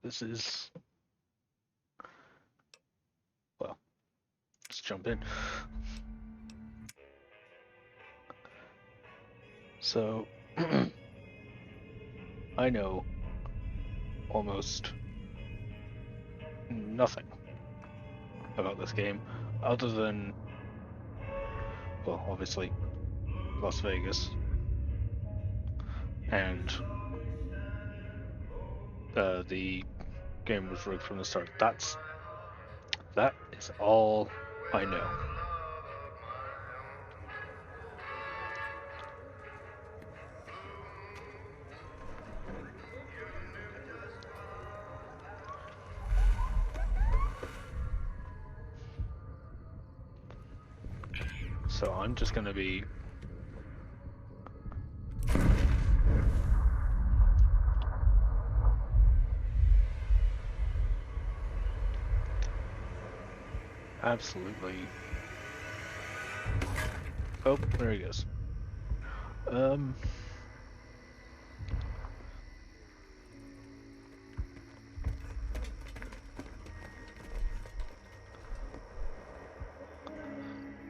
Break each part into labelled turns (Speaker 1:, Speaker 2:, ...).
Speaker 1: this is... Well, let's jump in. So, I know almost nothing about this game, other than, well, obviously, Las Vegas, and the game was rigged from the start. That is all I know. So I'm just gonna be absolutely... Oh, there he goes.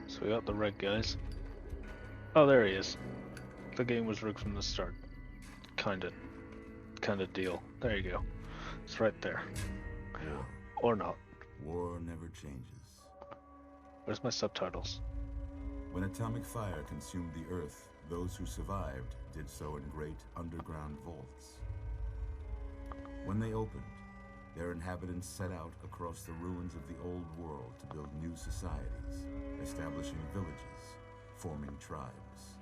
Speaker 1: So we got the red guys. Oh, there he is. The game was rigged from the start. Kind of deal. There you go. It's right there.
Speaker 2: War.
Speaker 1: Or not.
Speaker 2: War never changes.
Speaker 1: Where's my subtitles?
Speaker 2: When atomic fire consumed the Earth, those who survived did so in great underground vaults. When they opened, their inhabitants set out across the ruins of the old world to build new societies, establishing villages, forming tribes.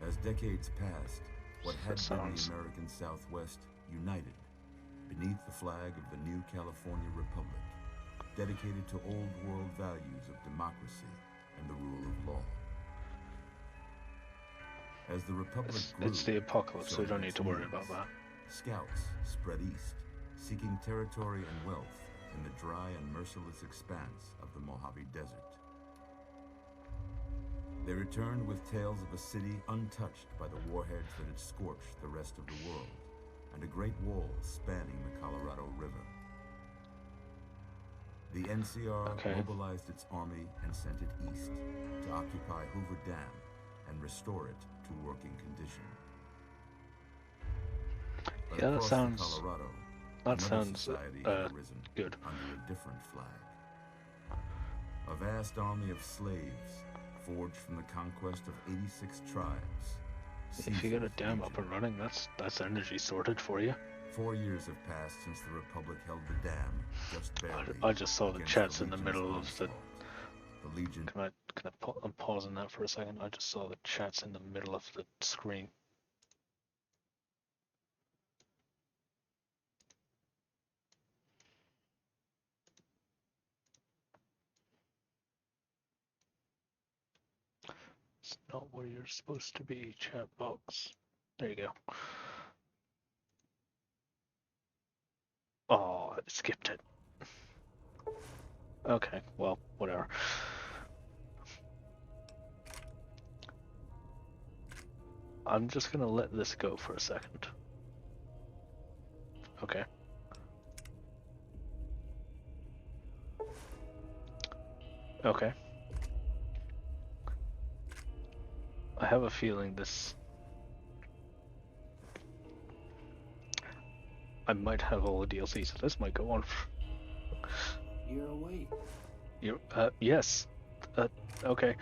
Speaker 2: As decades passed, what had been the American Southwest united beneath the flag of the new California Republic, dedicated to old world values of democracy and the rule of law. As the Republic grew,
Speaker 1: it's the apocalypse, so we don't need to worry about that.
Speaker 2: Scouts spread east, seeking territory and wealth in the dry and merciless expanse of the Mojave Desert. They returned with tales of a city untouched by the warheads that had scorched the rest of the world, and a great wall spanning the Colorado River. The NCR mobilized its army and sent it east to occupy Hoover Dam and restore it to working condition. But
Speaker 1: yeah,
Speaker 2: across Colorado,
Speaker 1: that sounds
Speaker 2: society had arisen
Speaker 1: good.
Speaker 2: Under a different flag. A vast army of slaves forged from the conquest of 86 tribes.
Speaker 1: If you get a dam up and running, that's energy sorted for you.
Speaker 2: 4 years have passed since the Republic held the dam, just barely.
Speaker 1: I just saw the chats in the middle of the
Speaker 2: Legion.
Speaker 1: I'm pausing that for a second. I just saw the chats in the middle of the screen. It's not where you're supposed to be, chat box. There you go. Oh, I skipped it. Okay, well, whatever. I'm just gonna let this go for a second. Okay. Okay. I have a feeling this... I might have all the DLC, so this might go on.
Speaker 3: You're awake.
Speaker 1: You're, yes. Okay.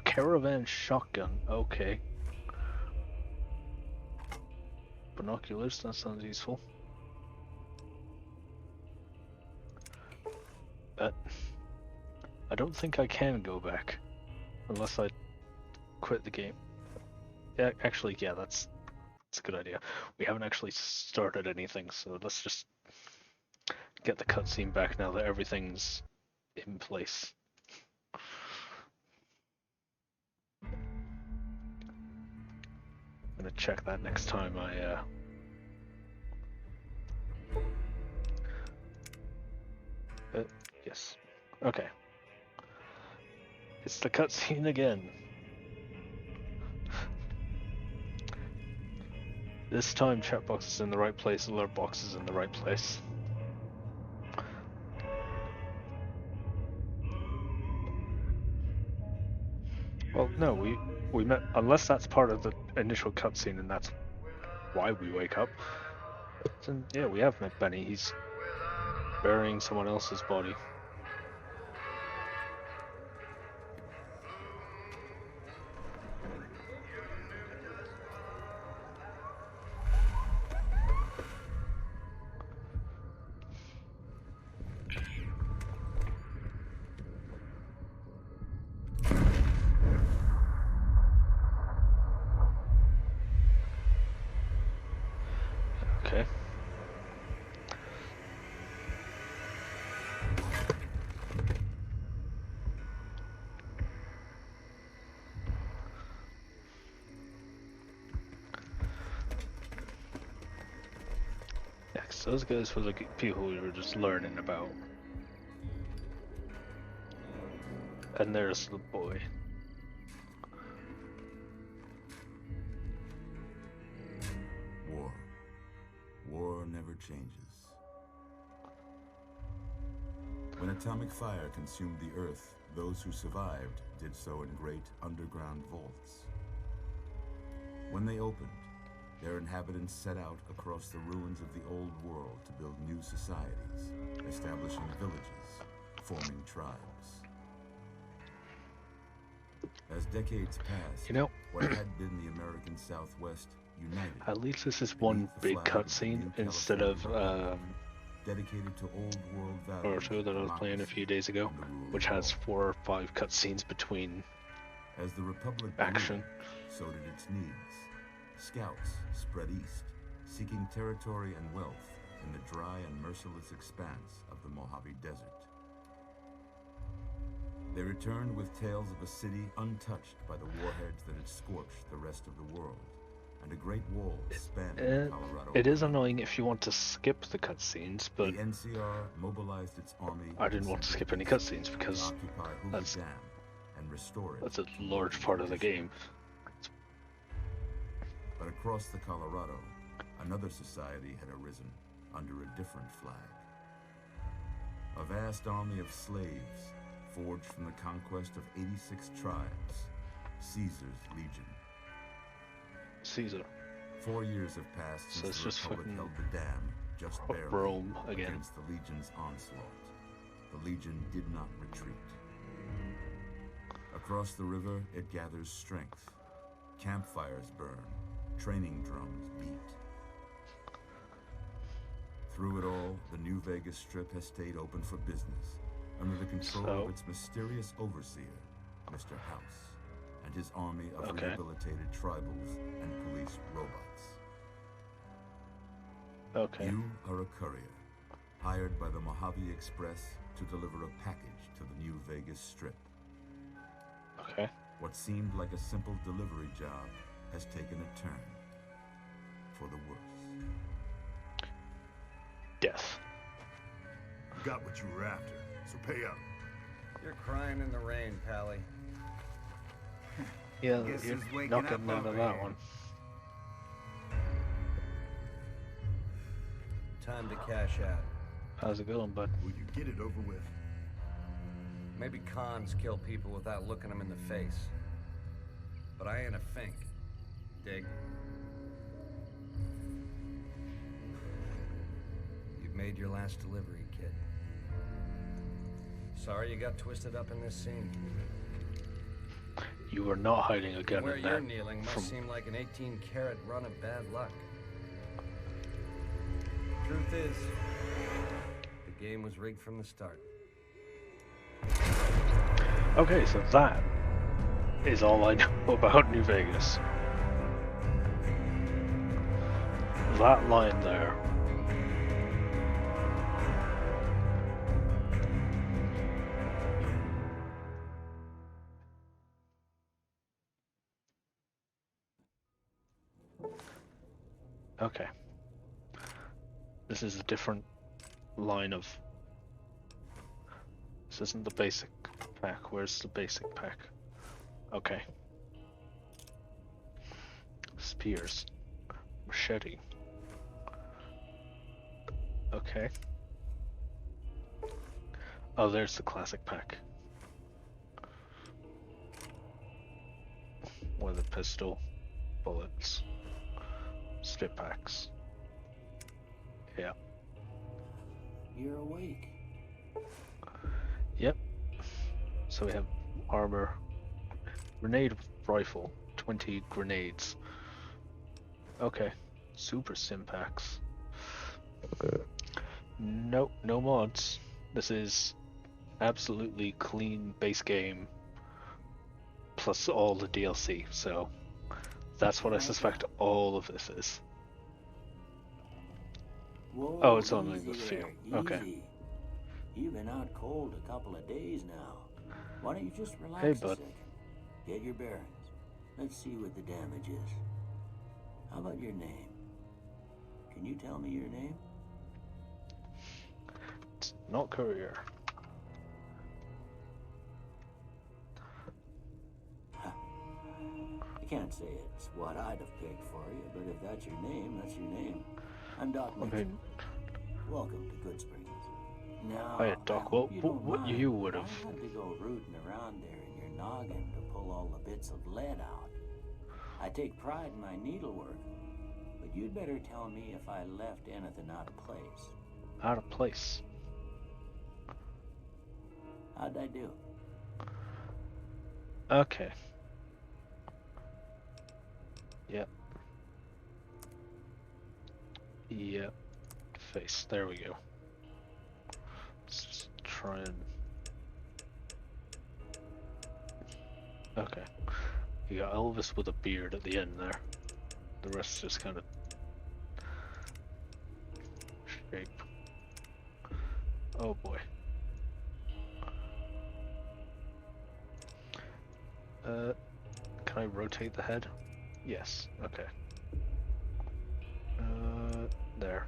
Speaker 1: Caravan shotgun, okay. Binoculars, that sounds useful. But I don't think I can go back unless I quit the game. Yeah, actually, yeah, that's a good idea. We haven't actually started anything, so let's just get the cutscene back now that everything's in place. I'm gonna check that next time I yes. Okay. It's the cutscene again. This time chat box is in the right place, alert box is in the right place. Well, no, we met, unless that's part of the initial cutscene and that's why we wake up. Then yeah, we have met Benny. He's burying someone else's body. Okay. Yeah, 'cause those guys were the people we were just learning about. And there's the boy.
Speaker 2: War. War never changes. When atomic fire consumed the Earth, those who survived did so in great underground vaults. When they opened, their inhabitants set out across the ruins of the old world to build new societies, establishing villages, forming tribes. As decades passed,
Speaker 1: You know,
Speaker 2: what had been the American Southwest united.
Speaker 1: at least this is one big cutscene instead of
Speaker 2: Dedicated to old world
Speaker 1: or
Speaker 2: values,
Speaker 1: two that I was playing a few days ago,
Speaker 2: and the rule of
Speaker 1: which has
Speaker 2: law.
Speaker 1: 4 or 5 cutscenes between.
Speaker 2: As the Republic
Speaker 1: Action.
Speaker 2: grew, so did its needs. Scouts spread east, seeking territory and wealth in the dry and merciless expanse of the Mojave Desert. They returned with tales of a city untouched by the warheads that had scorched the rest of the world, and a great wall spanning Colorado.
Speaker 1: It is annoying if you want to skip the cutscenes, but
Speaker 2: The NCR mobilized its army.
Speaker 1: I didn't want to skip any cutscenes because
Speaker 2: occupy Hoover
Speaker 1: that's-
Speaker 2: Dam and restore it.
Speaker 1: that's a large part of the game.
Speaker 2: But across the Colorado, another society had arisen under a different flag. A vast army of slaves, forged from the conquest of 86 tribes, Caesar's Legion.
Speaker 1: Caesar.
Speaker 2: 4 years have passed
Speaker 1: So
Speaker 2: since
Speaker 1: it's
Speaker 2: the
Speaker 1: just
Speaker 2: Republic
Speaker 1: fucking
Speaker 2: held the dam, just barely,
Speaker 1: Rome again.
Speaker 2: against the Legion's onslaught. The Legion did not retreat. Across the river, it gathers strength. Campfires burn, training drums beat. Through it all, the New Vegas Strip has stayed open for business, under the control
Speaker 1: So-
Speaker 2: of its mysterious overseer, Mr. House, and his army of
Speaker 1: Okay.
Speaker 2: rehabilitated tribals and police robots.
Speaker 1: Okay.
Speaker 2: You are a courier, hired by the Mojave Express to deliver a package to the New Vegas Strip.
Speaker 1: Okay.
Speaker 2: What seemed like a simple delivery job has taken a turn for the worse.
Speaker 1: Death.
Speaker 4: You got what you were after, so pay up.
Speaker 3: You're crying in the rain, Pally.
Speaker 1: Yeah,
Speaker 3: Guess
Speaker 1: you're
Speaker 3: who's waking
Speaker 1: not
Speaker 3: up
Speaker 1: getting out of
Speaker 3: over
Speaker 1: that
Speaker 3: here?
Speaker 1: one.
Speaker 3: Time to cash out.
Speaker 1: How's it going, bud?
Speaker 4: Will you get it over with?
Speaker 3: Maybe cons kill people without looking them in the face. But I ain't a fink. Dig? You've made your last delivery, kid. Sorry you got twisted up in this scene.
Speaker 1: You were not hiding a gun
Speaker 3: Where
Speaker 1: in
Speaker 3: you're
Speaker 1: that.
Speaker 3: kneeling must
Speaker 1: from-
Speaker 3: seem like an 18-carat run of bad luck. Truth is, the game was rigged from the start.
Speaker 1: Okay, so that is all I know about New Vegas. That line there. Okay. This is a different line of. This isn't the basic pack. Where's the basic pack? Okay. Spears. Machete. Okay. Oh, there's the classic pack. With a pistol, bullets, strip packs. Yeah.
Speaker 5: You're awake.
Speaker 1: Yep. So we have armor, grenade rifle, 20 grenades. Okay. Super sim packs. Nope, no mods. This is absolutely clean base game plus all the DLC, so that's what I suspect all of this is.
Speaker 5: Whoa,
Speaker 1: Oh, it's only
Speaker 5: easy
Speaker 1: the few.
Speaker 5: there,
Speaker 1: Okay.
Speaker 5: easy. You've been out cold a couple of days now. Why don't you just relax
Speaker 1: Hey,
Speaker 5: a
Speaker 1: bud.
Speaker 5: second? Get your bearings. Let's see what the damage is. How about your name? Can you tell me your name?
Speaker 1: It's not courier.
Speaker 5: I can't say it's what I'd have picked for you, but if that's your name, that's your name. I'm Doc
Speaker 1: I
Speaker 5: Mitchell.
Speaker 1: mean,
Speaker 5: Welcome to Good Springs. Now,
Speaker 1: Hiya, Doc.
Speaker 5: I
Speaker 1: Well,
Speaker 5: hope you
Speaker 1: what-
Speaker 5: don't
Speaker 1: what
Speaker 5: mind
Speaker 1: you
Speaker 5: if
Speaker 1: would've-
Speaker 5: I had to go rooting around there in your noggin to pull all the bits of lead out. I take pride in my needlework, but you'd better tell me if I left anything out of place.
Speaker 1: out of place.
Speaker 5: How'd I do?
Speaker 1: Okay. Yep. Yep. Face. There we go. Let's just try and... Okay. You got Elvis with a beard at the end there. The rest just kind of... shape. Oh boy. Can I rotate the head? Yes. Okay. There.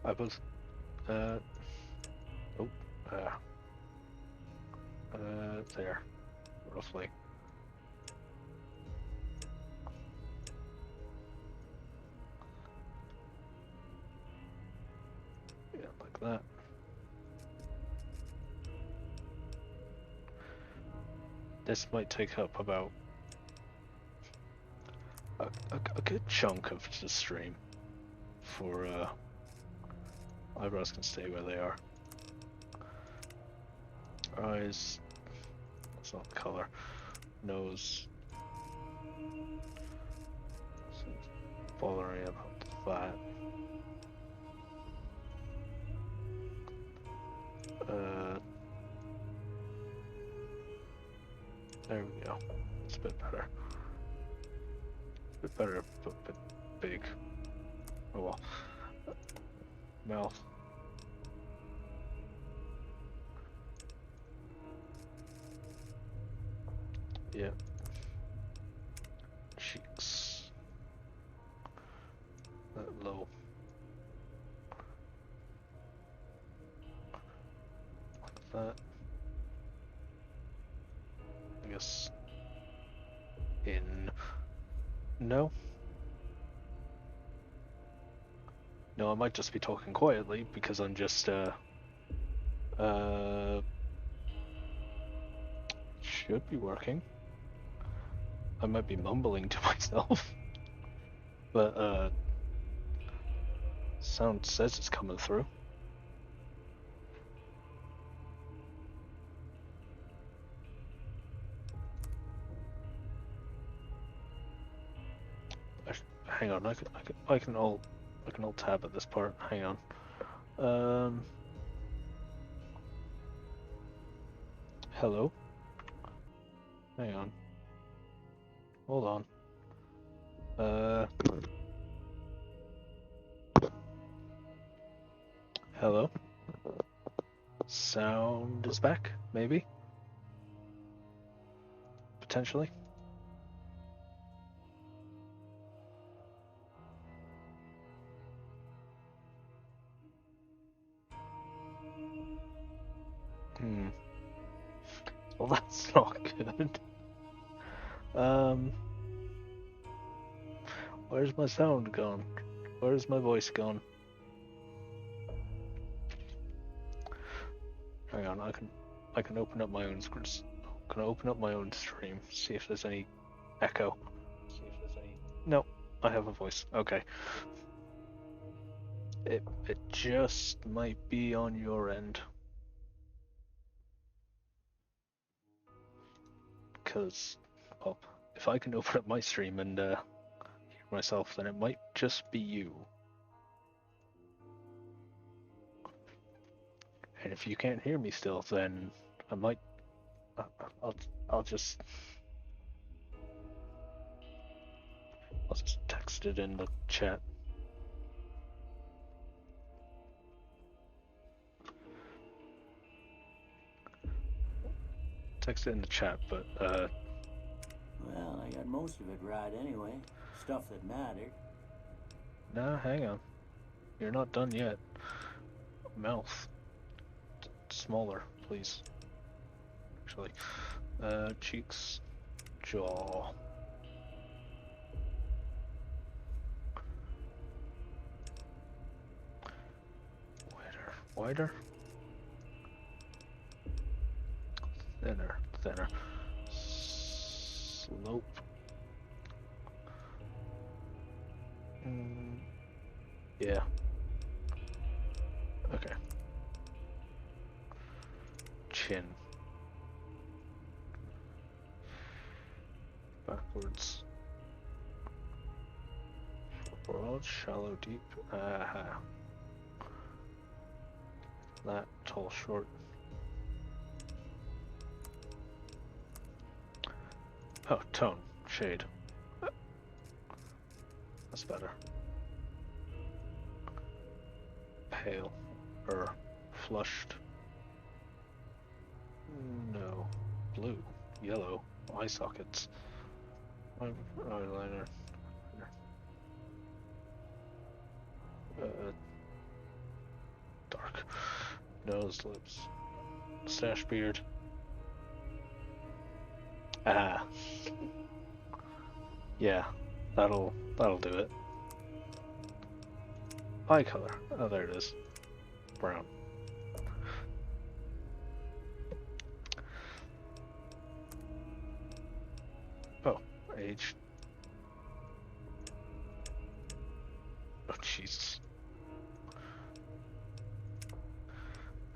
Speaker 1: I was, oh, there, roughly. Yeah, like that. This might take up about a good chunk of the stream for, eyebrows can stay where they are. Eyes, that's not the color. Nose. So bothering about that. There we go. It's a bit better. A bit better, but a bit big. Oh well. Mouth. Yeah. Cheeks. That low. Like that. I guess. In. No. No, I might just be talking quietly because I'm just, should be working. I might be mumbling to myself. But, sound says it's coming through. Hang on, I can alt tab at this part. Hang on. Hello. Hang on. Hold on. Hello. Sound is back, maybe. Potentially. Well, that's not good. Where's my sound gone? Where's my voice gone? Hang on, I can open up my own can open up my own stream, see if there's any echo. See if there's any. No, I have a voice. Okay. It just might be on your end. Because, well, if I can open up my stream and hear myself, then it might just be you. And if you can't hear me still, then I might. I'll just text it in the chat. Text it in the chat, but
Speaker 5: Well, I got most of it right anyway. Stuff that mattered.
Speaker 1: nah, hang on. You're not done yet. Mouth. Smaller, please. Actually. Cheeks. Jaw. Wider. Thinner. Slope. Yeah. Okay. Chin. Backwards. Broad, shallow, deep. Aha. That, tall, short. Oh, tone, shade. That's better. Pale, flushed. No, blue, yellow, eye sockets. Eyeliner. Dark. Nose, lips. Mustache, beard. Ah. Yeah, that'll do it. Eye color. Oh, there it is. Brown. Oh, age. Oh, Jesus.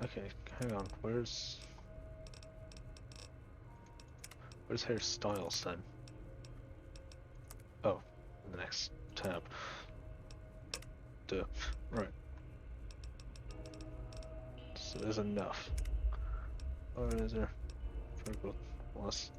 Speaker 1: Okay, hang on. Where's hairstyles then? Oh, the next tab. Duh. Right. So there's enough. Or is there? Vertical plus.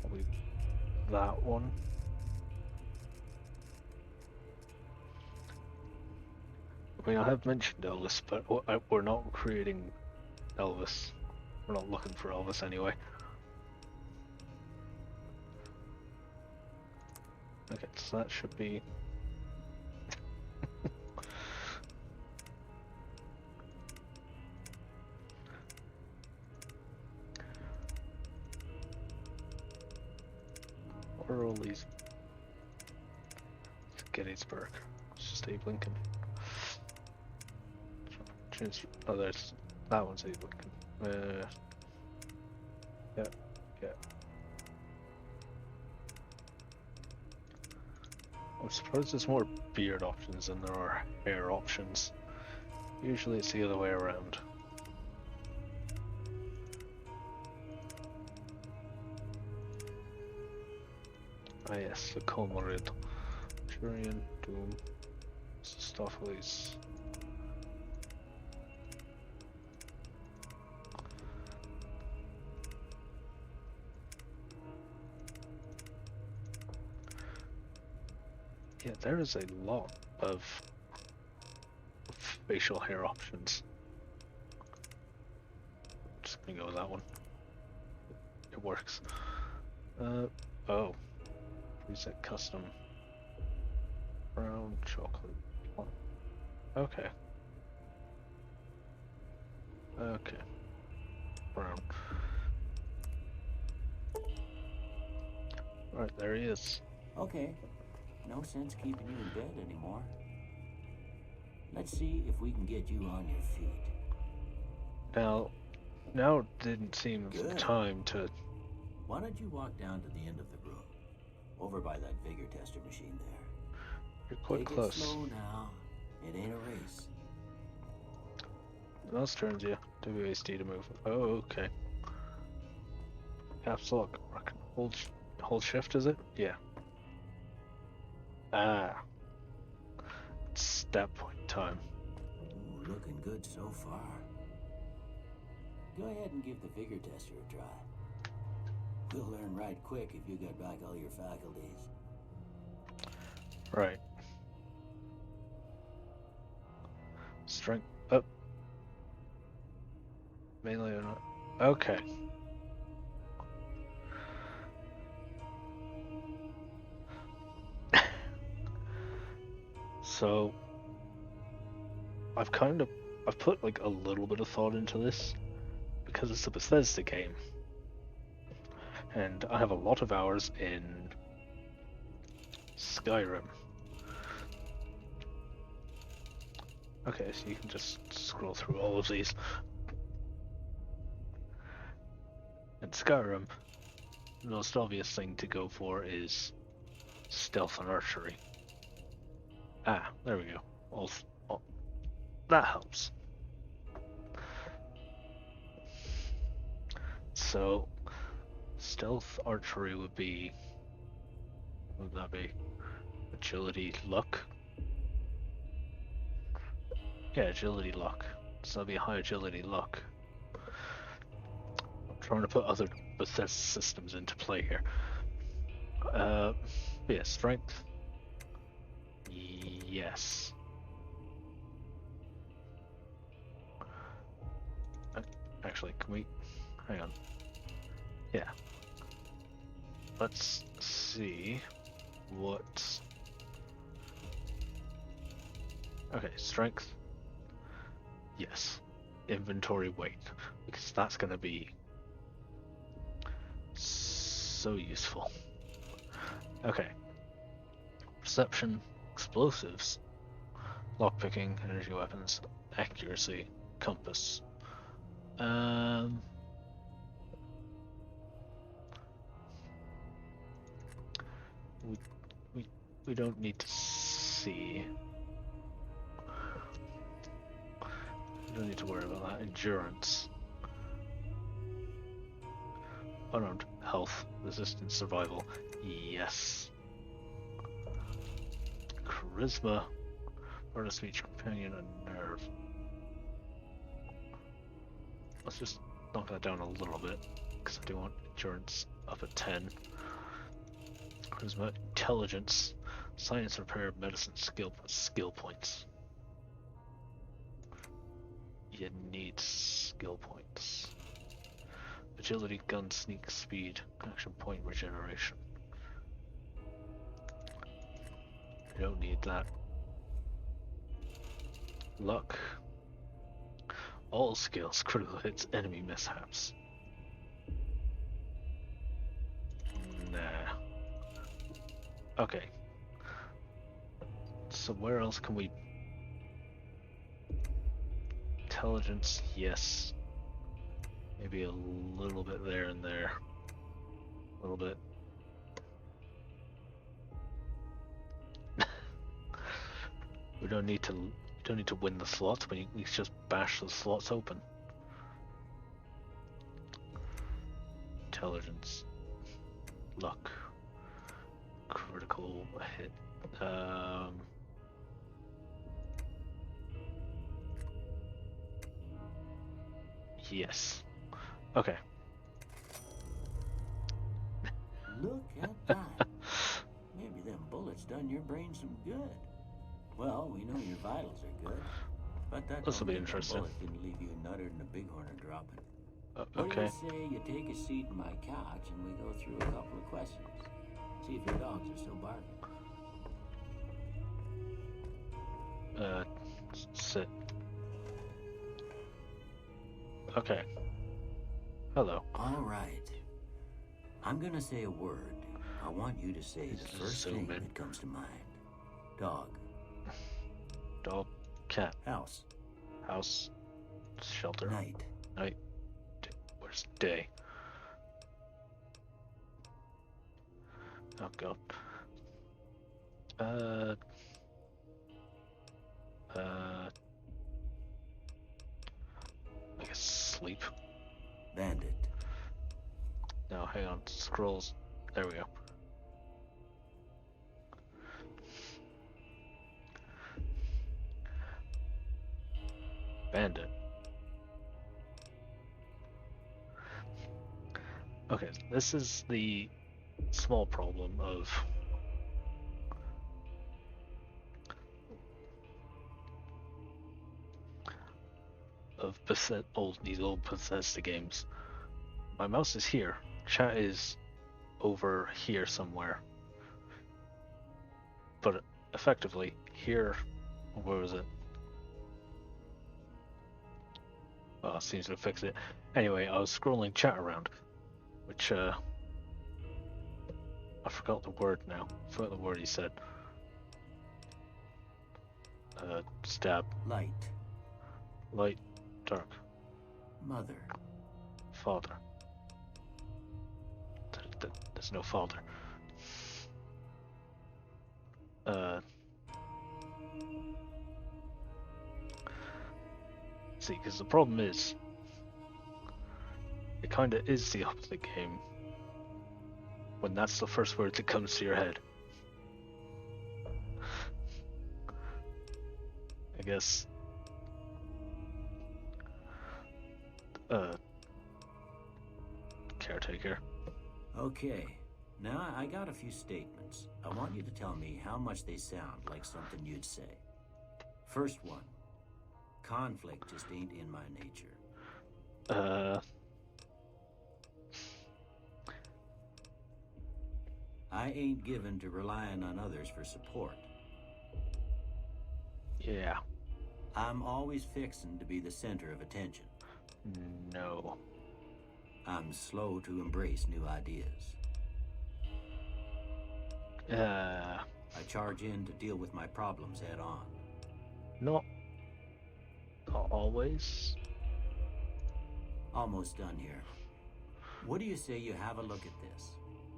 Speaker 1: Probably that one. I mean, I have mentioned Elvis, but we're not creating Elvis. We're not looking for Elvis anyway. Okay, so that should be... What are all these? Gettysburg. It's just Abe Lincoln. Oh, there's... That one's Abe Lincoln. Yeah. I suppose there's more beard options than there are hair options. Usually it's the other way around. Ah yes, the Colmarid. Jurian, Doom, Sophiles. Yeah, there is a lot of facial hair options. Just gonna go with that one. it works. Oh. Reset custom. Brown chocolate. Okay. Okay. Brown. Right, there he is.
Speaker 5: Okay. No sense keeping you in bed anymore. Let's see if we can get you on your feet.
Speaker 1: Now didn't seem the
Speaker 5: Good.
Speaker 1: time to...
Speaker 5: Why don't you walk down to the end of the room? Over by that vigor tester machine there.
Speaker 1: You're quite
Speaker 5: Take
Speaker 1: close.
Speaker 5: it slow now. It ain't a race.
Speaker 1: Mouse turns you. WASD to move. Oh, okay. Caps lock. Hold shift, is it? Yeah. Ah. It's stat point time.
Speaker 5: Ooh, looking good so far. Go ahead and give the vigor tester a try. We'll learn right quick if you get back all your faculties.
Speaker 1: Right. Strength up. Melee or not? Okay. So I've put like a little bit of thought into this because it's a Bethesda game. And I have a lot of hours in Skyrim. Okay, so you can just scroll through all of these. In Skyrim, the most obvious thing to go for is stealth and archery. Ah, there we go. All that helps. So, stealth archery would be... What would that be? Agility, luck? Yeah, agility, luck. So that'd be high agility, luck. I'm trying to put other Bethesda systems into play here. Yeah, strength. Yes. Actually, can we... Hang on. Yeah. Let's see what... Okay, strength. Yes. Inventory weight. Because that's going to be so useful. Okay. Perception, explosives, lockpicking, energy weapons, accuracy, compass. We don't need to see. We don't need to worry about that. Endurance. Unarmed. Health. Resistance. Survival. Yes. Charisma. Learn a speech, companion, and nerve. Let's just knock that down a little bit, because I do want endurance up at 10. Charisma, intelligence, science, repair, medicine, skill points. You need skill points. Agility, gun, sneak, speed, action point, regeneration. You don't need that. Luck. All skills, critical hits, enemy mishaps. Nah. Okay. So where else can we... Intelligence, yes. Maybe a little bit there and there. A little bit. We don't need to win the slots, we just bash the slots open. Intelligence. Luck. Critical hit. Yes. Okay.
Speaker 5: Look at that. Maybe them bullets done your brain some good. Well, we know your vitals are good, but that
Speaker 1: This'll
Speaker 5: don't
Speaker 1: be
Speaker 5: mean that
Speaker 1: interesting.
Speaker 5: bullet didn't leave you nuttered and a bighorn dropping. What do
Speaker 1: Okay.
Speaker 5: you say you take a seat in my couch and we go through a couple of questions? See if your dogs are still barking.
Speaker 1: Sit. Okay. Hello.
Speaker 5: All right. I'm gonna say a word. I want you to say the
Speaker 1: Just
Speaker 5: first
Speaker 1: zoom
Speaker 5: thing
Speaker 1: in.
Speaker 5: that comes to mind. Dog.
Speaker 1: Dog. Cat.
Speaker 5: House.
Speaker 1: House. Shelter.
Speaker 5: Night.
Speaker 1: Night. Where's day? Oh god. I guess sleep.
Speaker 5: Bandit.
Speaker 1: No, hang on. Scrolls. There we go. Bandit. Okay, this is the small problem of these old Bethesda games. My mouse is here. Chat is over here somewhere. But effectively, here, where was it? Oh, it seems to fix it. Anyway, I was scrolling chat around, which, I forgot the word now. I forgot the word he said. Stab.
Speaker 5: Light.
Speaker 1: Light. Dark.
Speaker 5: Mother.
Speaker 1: Father. There's no father. See, because the problem is, it kind of is the opposite game when that's the first word that comes to your head. I guess. Caretaker.
Speaker 5: Okay. Now I got a few statements. I want you to tell me how much they sound like something you'd say. First one. Conflict just ain't in my nature. I ain't given to relying on others for support.
Speaker 1: Yeah.
Speaker 5: I'm always fixin' to be the center of attention.
Speaker 1: No.
Speaker 5: I'm slow to embrace new ideas. I charge in to deal with my problems head on.
Speaker 1: Not always.
Speaker 5: Almost done here. What do you say you have a look at this?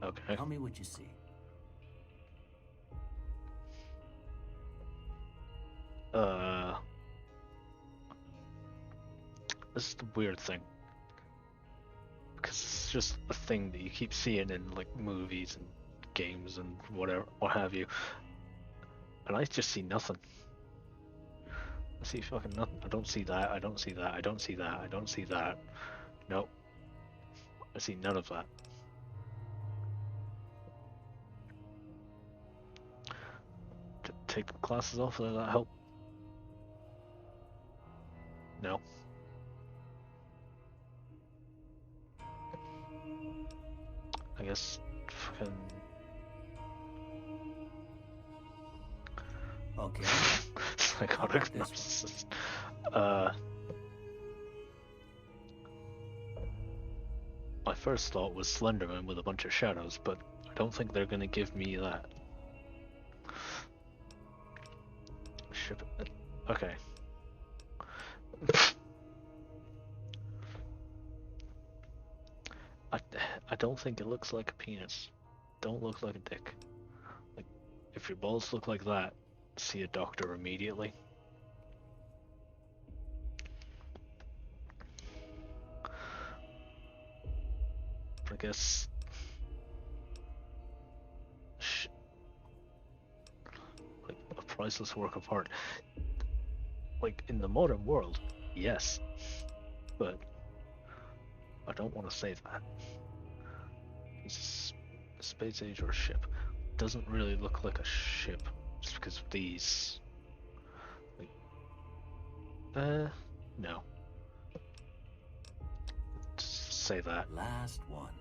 Speaker 1: Okay.
Speaker 5: Tell me what you see.
Speaker 1: This is the weird thing. Because it's just a thing that you keep seeing in like movies and games and whatever, what have you. And I just see nothing. I see fucking nothing. I don't see that, I don't see that, I don't see that, I don't see that. Nope. I see none of that. Take the glasses off, will that help? No. I guess fucking
Speaker 5: Okay.
Speaker 1: psychotic
Speaker 5: How about this
Speaker 1: narcissist. My first thought was Slenderman with a bunch of shadows, but I don't think they're gonna give me that. Ship it. Okay. I don't think it looks like a penis. Don't look like a dick. Like, if your balls look like that, see a doctor immediately. I guess. Like a priceless work of art. Like in the modern world, yes, but I don't want to say that. It's a space age or a ship. Doesn't really look like a ship, just because of these. Like, no. say that.
Speaker 5: Last one.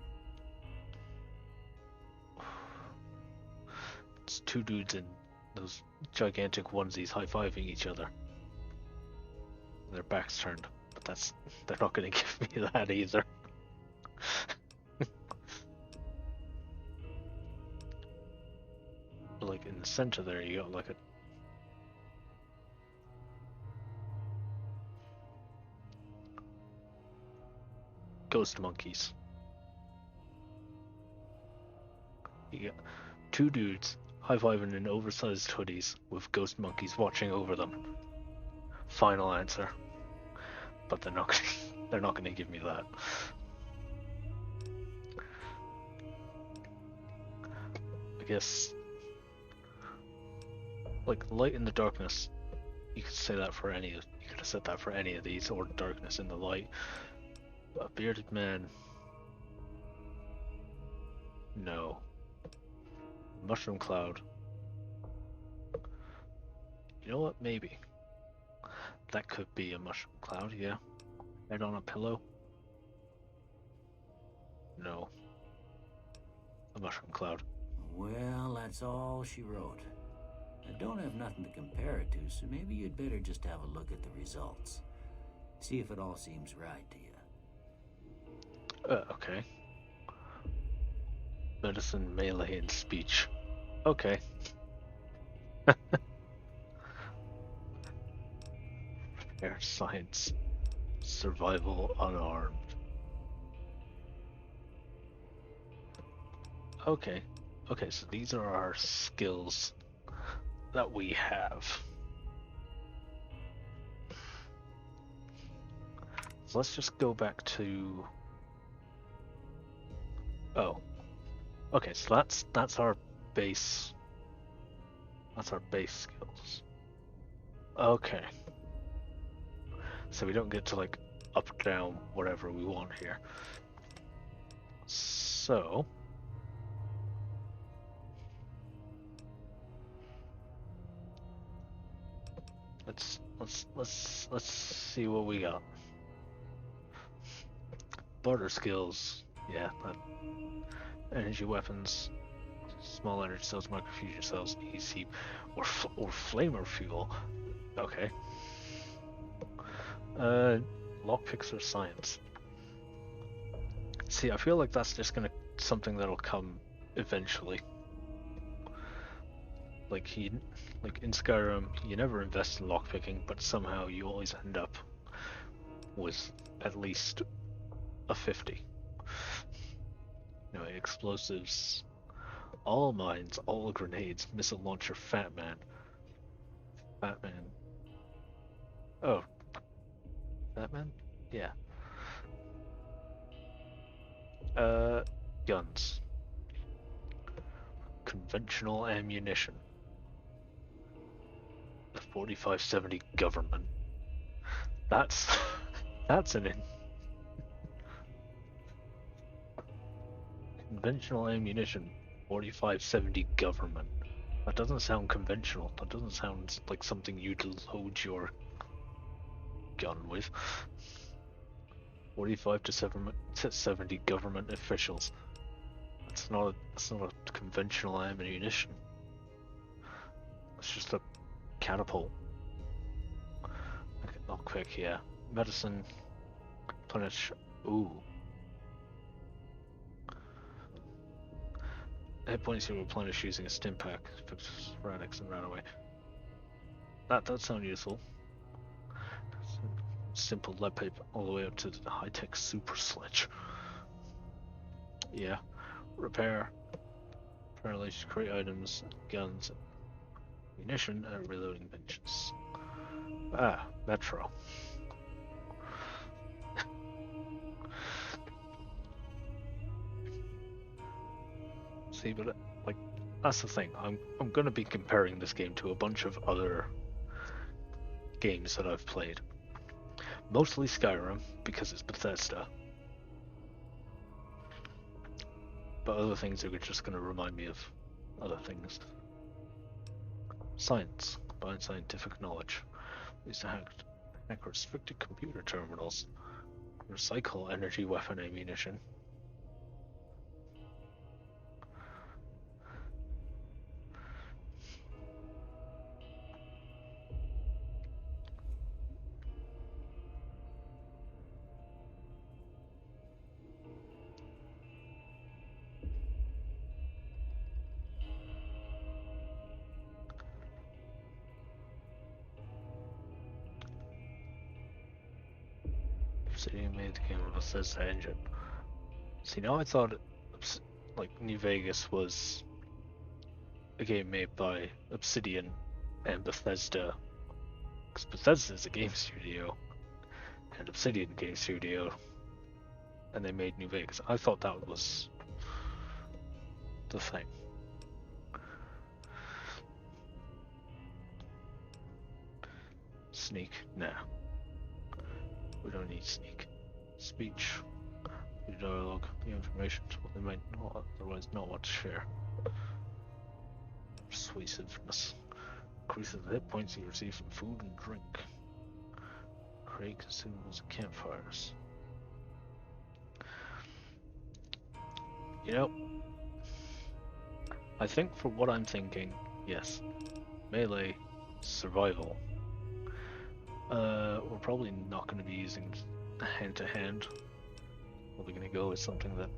Speaker 1: It's two dudes in those gigantic onesies high-fiving each other. Their backs turned, but they're not going to give me that either. Like in the center there, you got like a ghost monkeys. You got two dudes high-fiving in oversized hoodies with ghost monkeys watching over them. Final answer. But they're not gonna give me that. I guess like light in the darkness, you could say that for you could have said that for any of these, or darkness in the light. A bearded man. No. Mushroom cloud. You know what? Maybe. That could be a mushroom cloud, yeah. Head on a pillow? No. A mushroom cloud.
Speaker 5: Well, that's all she wrote. I don't have nothing to compare it to, so maybe you'd better just have a look at the results. See if it all seems right to you.
Speaker 1: Okay. Medicine, melee, and speech. Okay. Air science. Survival unarmed. Okay. Okay, so these are our skills that we have. So let's just go back to... Oh. Okay, so that's our base. That's our base skills. Okay. So we don't get to like up, down, whatever we want here. So let's see what we got. Barter skills, yeah. Energy weapons, small energy cells, microfusion cells, EC, or flamer fuel. Okay. Lockpicks or science. See, I feel like that's just gonna something that'll come eventually. Like in Skyrim, you never invest in lockpicking, but somehow you always end up with at least a 50. Anyway, explosives, all mines, all grenades, missile launcher, Fat Man. Oh, Fat Man? Yeah. Guns. Conventional ammunition. The 4570 government. That's conventional ammunition. 4570 government. That doesn't sound conventional. That doesn't sound like something you'd load your gun with. 45 to 70 government officials. That's not a conventional ammunition. It's just a catapult. Okay, not quick, yeah. Medicine, replenish. Ooh. Hit points you replenish using a stim pack. Fix sporadics and ran away. That does sound useful. Simple lead pipe all the way up to the high-tech super sledge. Yeah. Repair. Paralyzed, create items, guns, munition, and reloading benches. Ah, Metro. See, but like, that's the thing. I'm gonna be comparing this game to a bunch of other games that I've played. Mostly Skyrim, because it's Bethesda. But other things are just going to remind me of other things. Science. Combine scientific knowledge. Used to hack restricted computer terminals. Recycle energy weapon ammunition. Obsidian made the game with Bethesda engine. See, now I thought like New Vegas was a game made by Obsidian and Bethesda, because Bethesda is a game studio and Obsidian game studio, and they made New Vegas. I thought that was the thing. Sneak? Nah. We don't need sneak. Speech. The dialogue. The information to what they might not otherwise not want to share. Persuasiveness. Increases the hit points you receive from food and drink. Create consumables and campfires. You know, I think for what I'm thinking, yes. Melee, survival. We're probably not going to be using hand-to-hand. We're going to go with something that,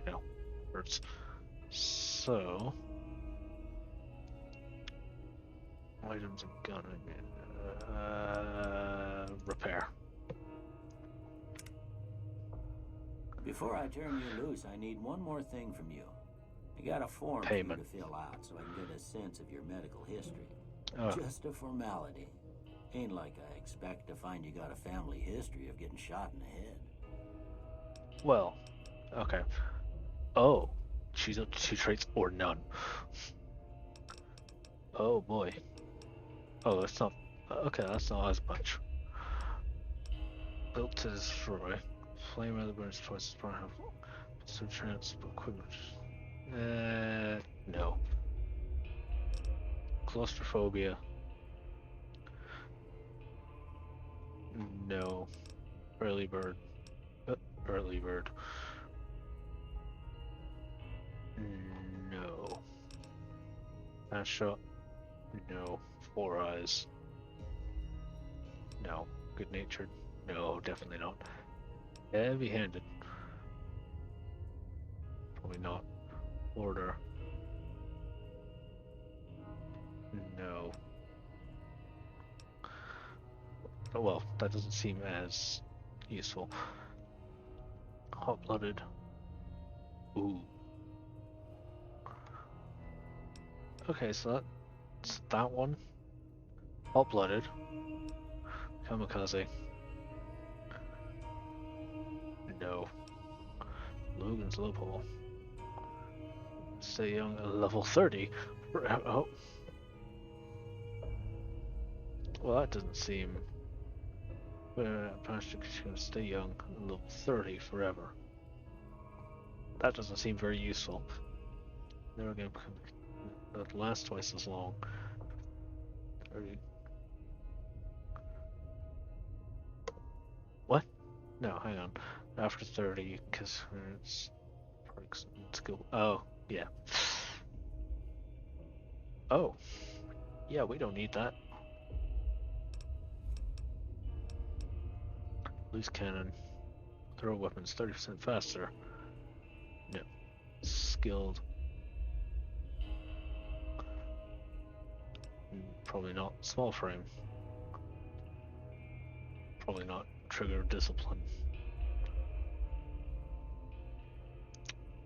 Speaker 1: you know, hurts. So, items and gun, repair.
Speaker 5: Before I turn you loose, I need one more thing from you. I got a form for you to fill out so I can get a sense of your medical history. Just a formality. Ain't like I expect to find you got a family history of getting shot in the head.
Speaker 1: Well, okay. Oh, she's up to 2 traits or none. Oh boy. Oh, that's not. Okay, that's not as much. Built to destroy. Flame rather burns twice as powerful. So transport equipment. No. Claustrophobia. No. Early bird. Early bird. No. Fast shot. No. 4 eyes. No. Good natured. No, definitely not. Heavy handed. Probably not. Order. No. Oh well, that doesn't seem as useful. Hot-blooded. Ooh. Okay, so that's that one. Hot-blooded. Kamikaze. No. Logan's Loophole. Stay young at level 30. Oh. Well, that doesn't seem... Pastor is going to stay young at level 30 forever. That doesn't seem very useful. Never going to last twice as long. 30. What? No, hang on. After 30, because it's skill. Oh, yeah. Oh. Yeah, we don't need that. Loose cannon. Throw weapons 30% faster. No. Skilled. Probably not. Small frame. Probably not. Trigger discipline.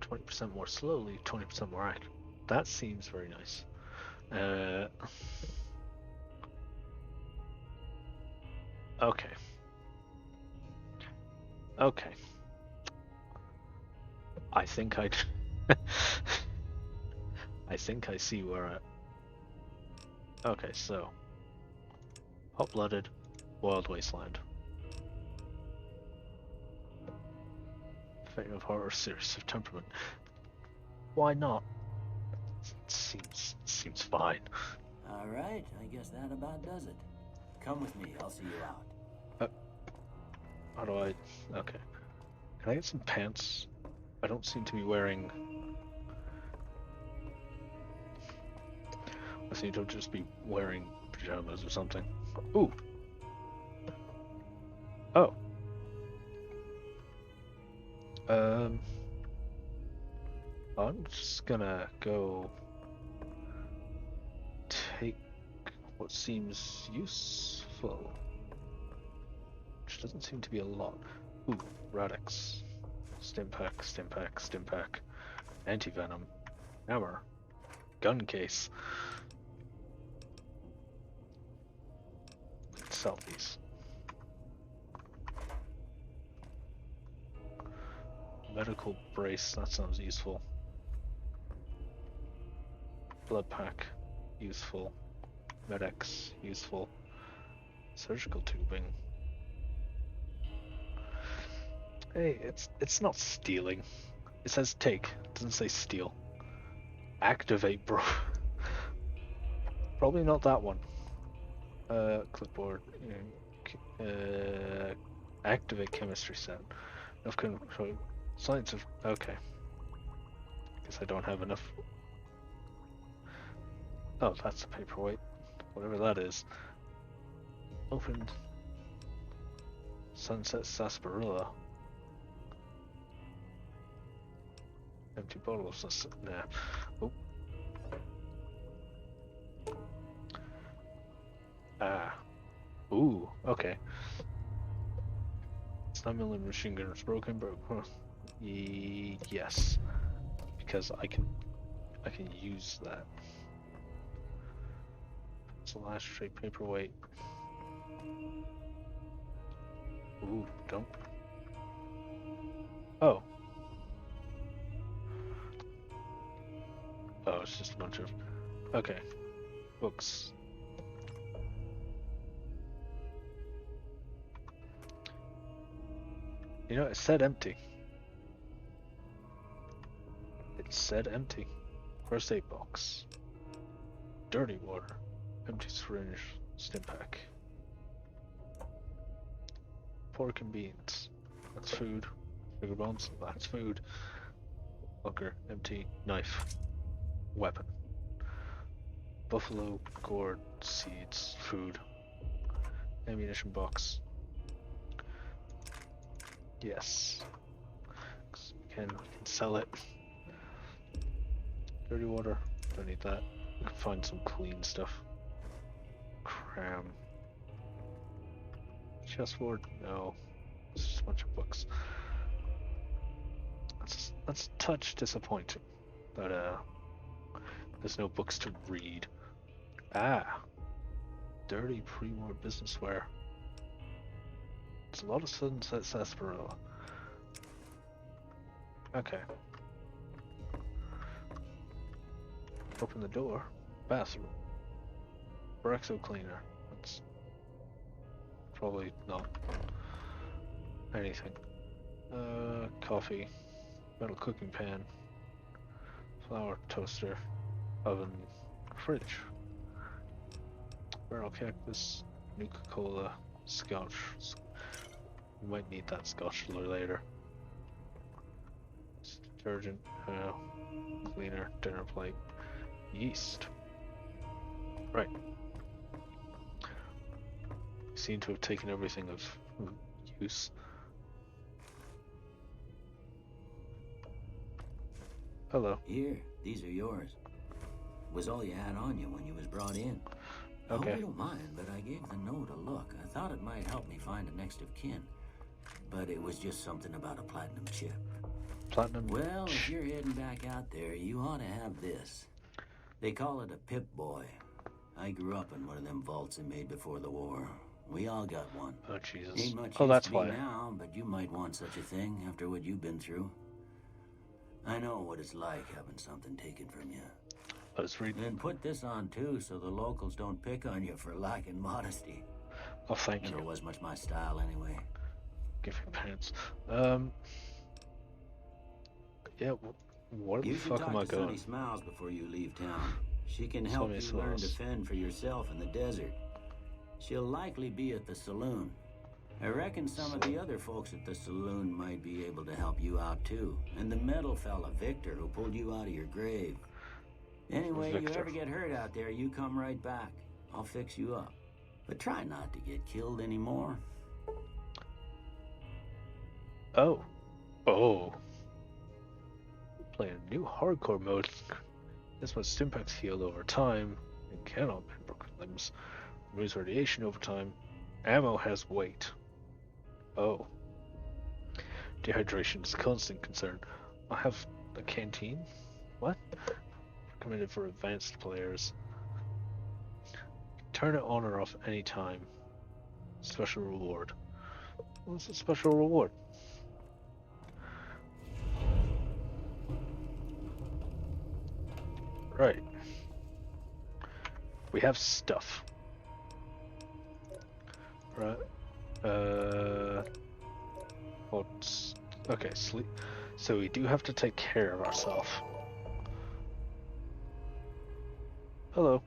Speaker 1: 20% more slowly, 20% more accurate. That seems very nice. Okay. Okay. I think I think I see where I... Okay, so... Hot-blooded, Wild Wasteland. Fate of Horror, Series of Temperament. Why not? Seems fine.
Speaker 5: Alright, I guess that about does it. Come with me, I'll see you out.
Speaker 1: How do I... Okay. Can I get some pants? I don't seem to be wearing... I seem to just be wearing pajamas or something. Ooh! Oh. I'm just gonna go take what seems useful, which doesn't seem to be a lot. Ooh, Radix, Stimpack, Stimpack, Stimpack, Anti-Venom, Hammer, Gun Case. Let's sell these. Medical Brace, that sounds useful. Blood Pack, useful. Med-X, useful. Surgical tubing. Hey, it's not stealing. It says take, it doesn't say steal. Activate, bro. Probably not that one. Clipboard. Activate chemistry set. Enough control. Science of... Okay. Guess I don't have enough. Oh, that's a paperweight. Whatever that is. Open. Sunset Sarsaparilla. Empty bottle of sunset. Nah. Oh. Ah. Ooh, okay. It's not milling machine gun. It's broken, but yes, because I can use that. It's a last straight paperweight. Ooh, don't. Oh. Oh, it's just a bunch of. Okay. Books. You know, it said empty. It said empty. First aid box. Dirty water. Empty syringe. Stimpack. Pork and beans. That's food. Sugar bombs. That's food. Bunker. Empty. Knife. Weapon. Buffalo gourd seeds. Food. Ammunition box. Yes. We can sell it. Dirty water. Don't need that. We can find some clean stuff. Cram. Chessboard? No. It's just a bunch of books. That's a touch disappointing. But there's no books to read. Ah. Dirty pre-war business wear. It's a lot of Sunset Sarsaparilla. Okay. Open the door. Bathroom. Brexo cleaner. That's probably not anything. Coffee. Metal cooking pan. Flour toaster. Oven. Fridge. Barrel cactus. Nuka-Cola. Scotch. We might need that scotch later. Detergent, cleaner, dinner plate, yeast. Right. Seem to have taken everything of use. Hello.
Speaker 5: Here, these are yours. Was all you had on you when you was brought in. I hope
Speaker 1: Okay.
Speaker 5: you don't mind, but I gave the note a look. I thought it might help me find a next of kin. But it was just something about a platinum chip.
Speaker 1: Platinum.
Speaker 5: Well, if you're heading back out there, you ought to have this. They call it a Pip-Boy. I grew up in one of them vaults they made before the war. We all got one.
Speaker 1: Oh Jesus.
Speaker 5: Ain't much
Speaker 1: Oh,
Speaker 5: use
Speaker 1: that's
Speaker 5: to be
Speaker 1: why.
Speaker 5: now, but you might want such a thing after what you've been through. I know what it's like having something taken from you.
Speaker 1: I was reading.
Speaker 5: And put this on too, so the locals don't pick on you for lacking modesty.
Speaker 1: Oh, thank
Speaker 5: Never
Speaker 1: you.
Speaker 5: was much my style anyway.
Speaker 1: Give me pants. Yeah. Where the
Speaker 5: You should
Speaker 1: fuck am I
Speaker 5: talk to Sunny
Speaker 1: going?
Speaker 5: Smiles before you leave town. She can help
Speaker 1: Sunny
Speaker 5: you learn to
Speaker 1: Smiles.
Speaker 5: fend for yourself in the desert. She'll likely be at the saloon. I reckon some of the other folks at the saloon might be able to help you out too. And the metal fella, Victor, who pulled you out of your grave. Anyway, you
Speaker 1: Victor.
Speaker 5: ever get hurt out there, you come right back. I'll fix you up. But try not to get killed anymore.
Speaker 1: Oh. Oh. Playing a new hardcore mode. This one stimpaks heal over time and cannot bend broken limbs. Removes radiation over time. Ammo has weight. Oh. Dehydration is a constant concern. I have a canteen? What? Recommended for advanced players. Turn it on or off anytime. Special reward. What's the special reward? Right. We have stuff. Right. What's... Okay, sleep. So we do have to take care of ourselves. Hello.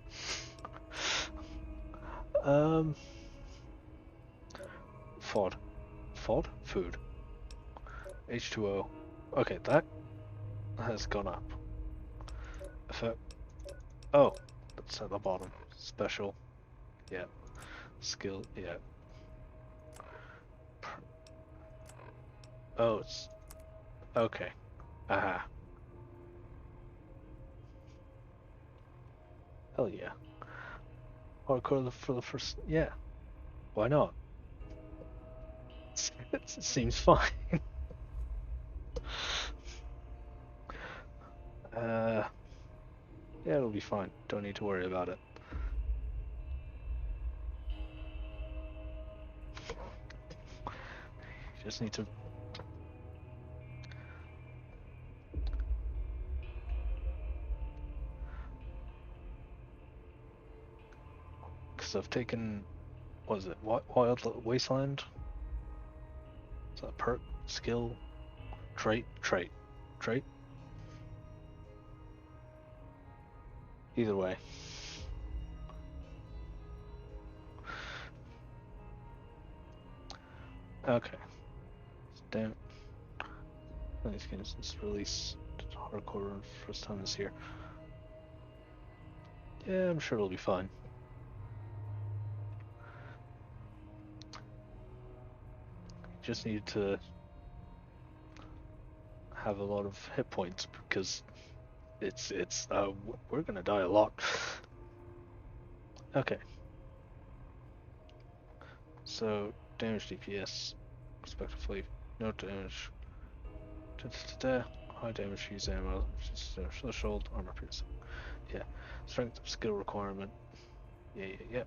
Speaker 1: FOD. FOD? Food. H2O. Okay, that has gone up. Effect. Oh, that's at the bottom. Special. Yeah. Skill. Yeah. Oh, it's... Okay. Aha. Hell yeah. Hardcore for the first... Yeah. Why not? It seems fine. Yeah, it'll be fine. Don't need to worry about it. You just need to... Because I've taken... What is it? Wild Wasteland? Is that perk? Skill? Trait? Either way. Okay. Damn. These games this release hardcore first time this year. Yeah, I'm sure it'll be fine. Just need to have a lot of hit points because we're gonna die a lot. Okay. So damage DPS respectively, no damage. High damage use ammo, threshold, armor piercing. Yeah. Strength skill requirement. Yeah.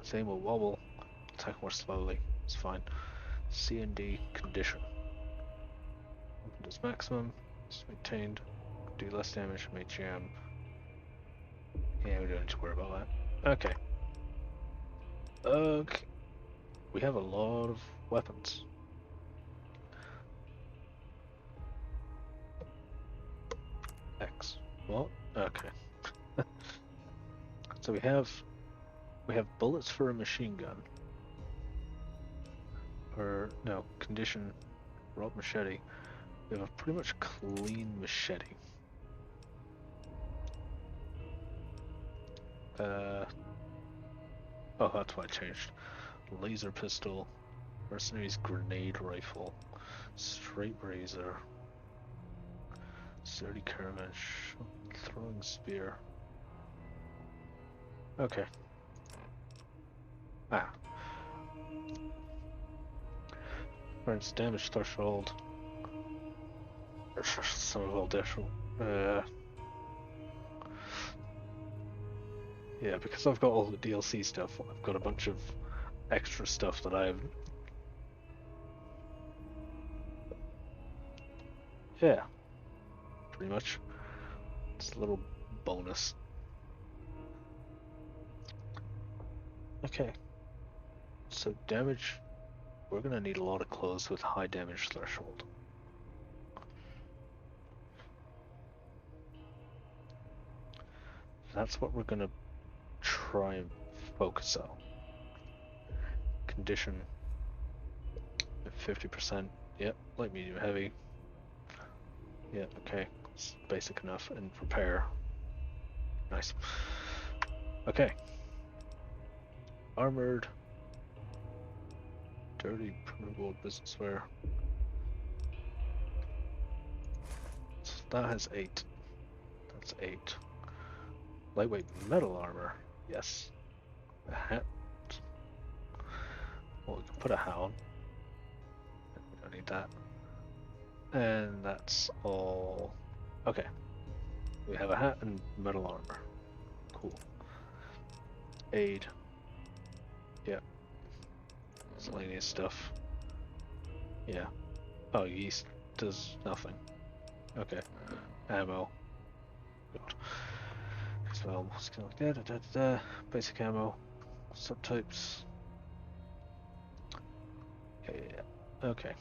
Speaker 1: Same with wobble. Attack more slowly. It's fine. C and D condition. Does maximum. It's maintained. Do less damage. May jam. Yeah, we don't need to worry about that. Okay. Okay. We have a lot of weapons. X. What? Okay. So we have bullets for a machine gun. Or no, condition rob machete. We have a pretty much clean machete. Oh, that's why I changed. Laser pistol, mercenary's grenade rifle, straight razor, sturdy skirmish, throwing spear. Okay. Burns damage threshold. Survival threshold. Yeah, because I've got all the DLC stuff, I've got a bunch of extra stuff that I have. Yeah, pretty much. It's a little bonus. Okay. So damage, we're gonna need a lot of clothes with high damage threshold. That's what we're gonna try and focus on. Condition, 50%. Yep, light, medium, heavy. Yeah, okay. It's basic enough. And repair. Nice. Okay. Armored. Dirty, printable business wear. So that has 8. That's 8. Lightweight metal armor. Yes. A hat. Well, we can put a hat on. We don't need that. And that's all. Okay. We have a hat and metal armor. Cool. Aid. Yeah. Miscellaneous stuff. Yeah. Oh, yeast does nothing. Okay. Ammo. God. Expel. Skill. Basic ammo. Subtypes. Yeah. Okay.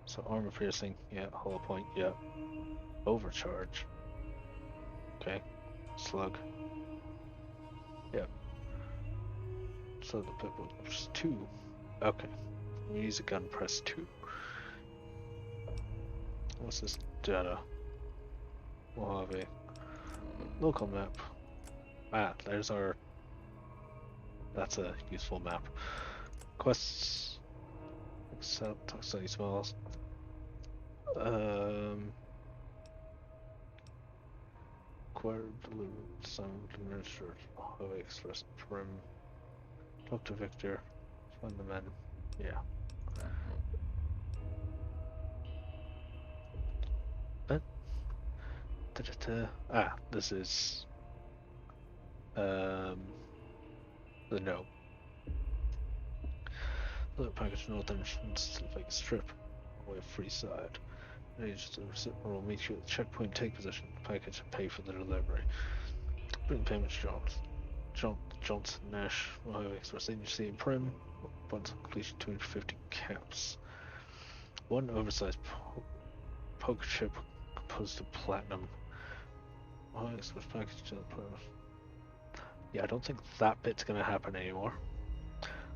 Speaker 1: So armor piercing. Yeah. Hollow point. Yeah. Overcharge. Okay. Slug. Yep. So the pit will press 2. Okay. We use a gun, press 2. What's this data? Mojave. Local map. Ah, there's our... That's a useful map. Quests. Accept toxicity smells. Acquired, delivered, some administered. Mojave Express Prim. Talk to Victor. Find the men. Yeah. Ah, this is the note. Look, package north entrance to the Vegas Strip. Way free side. The recipient will meet you at the checkpoint, take possession of the package and pay for the delivery. Bring payments Johnson Nash, Ohio Express Agency in Prim. Once completion 250 caps. One oversized poker chip composed of platinum. Ohio Express package to the Prim. Yeah, I don't think that bit's gonna happen anymore.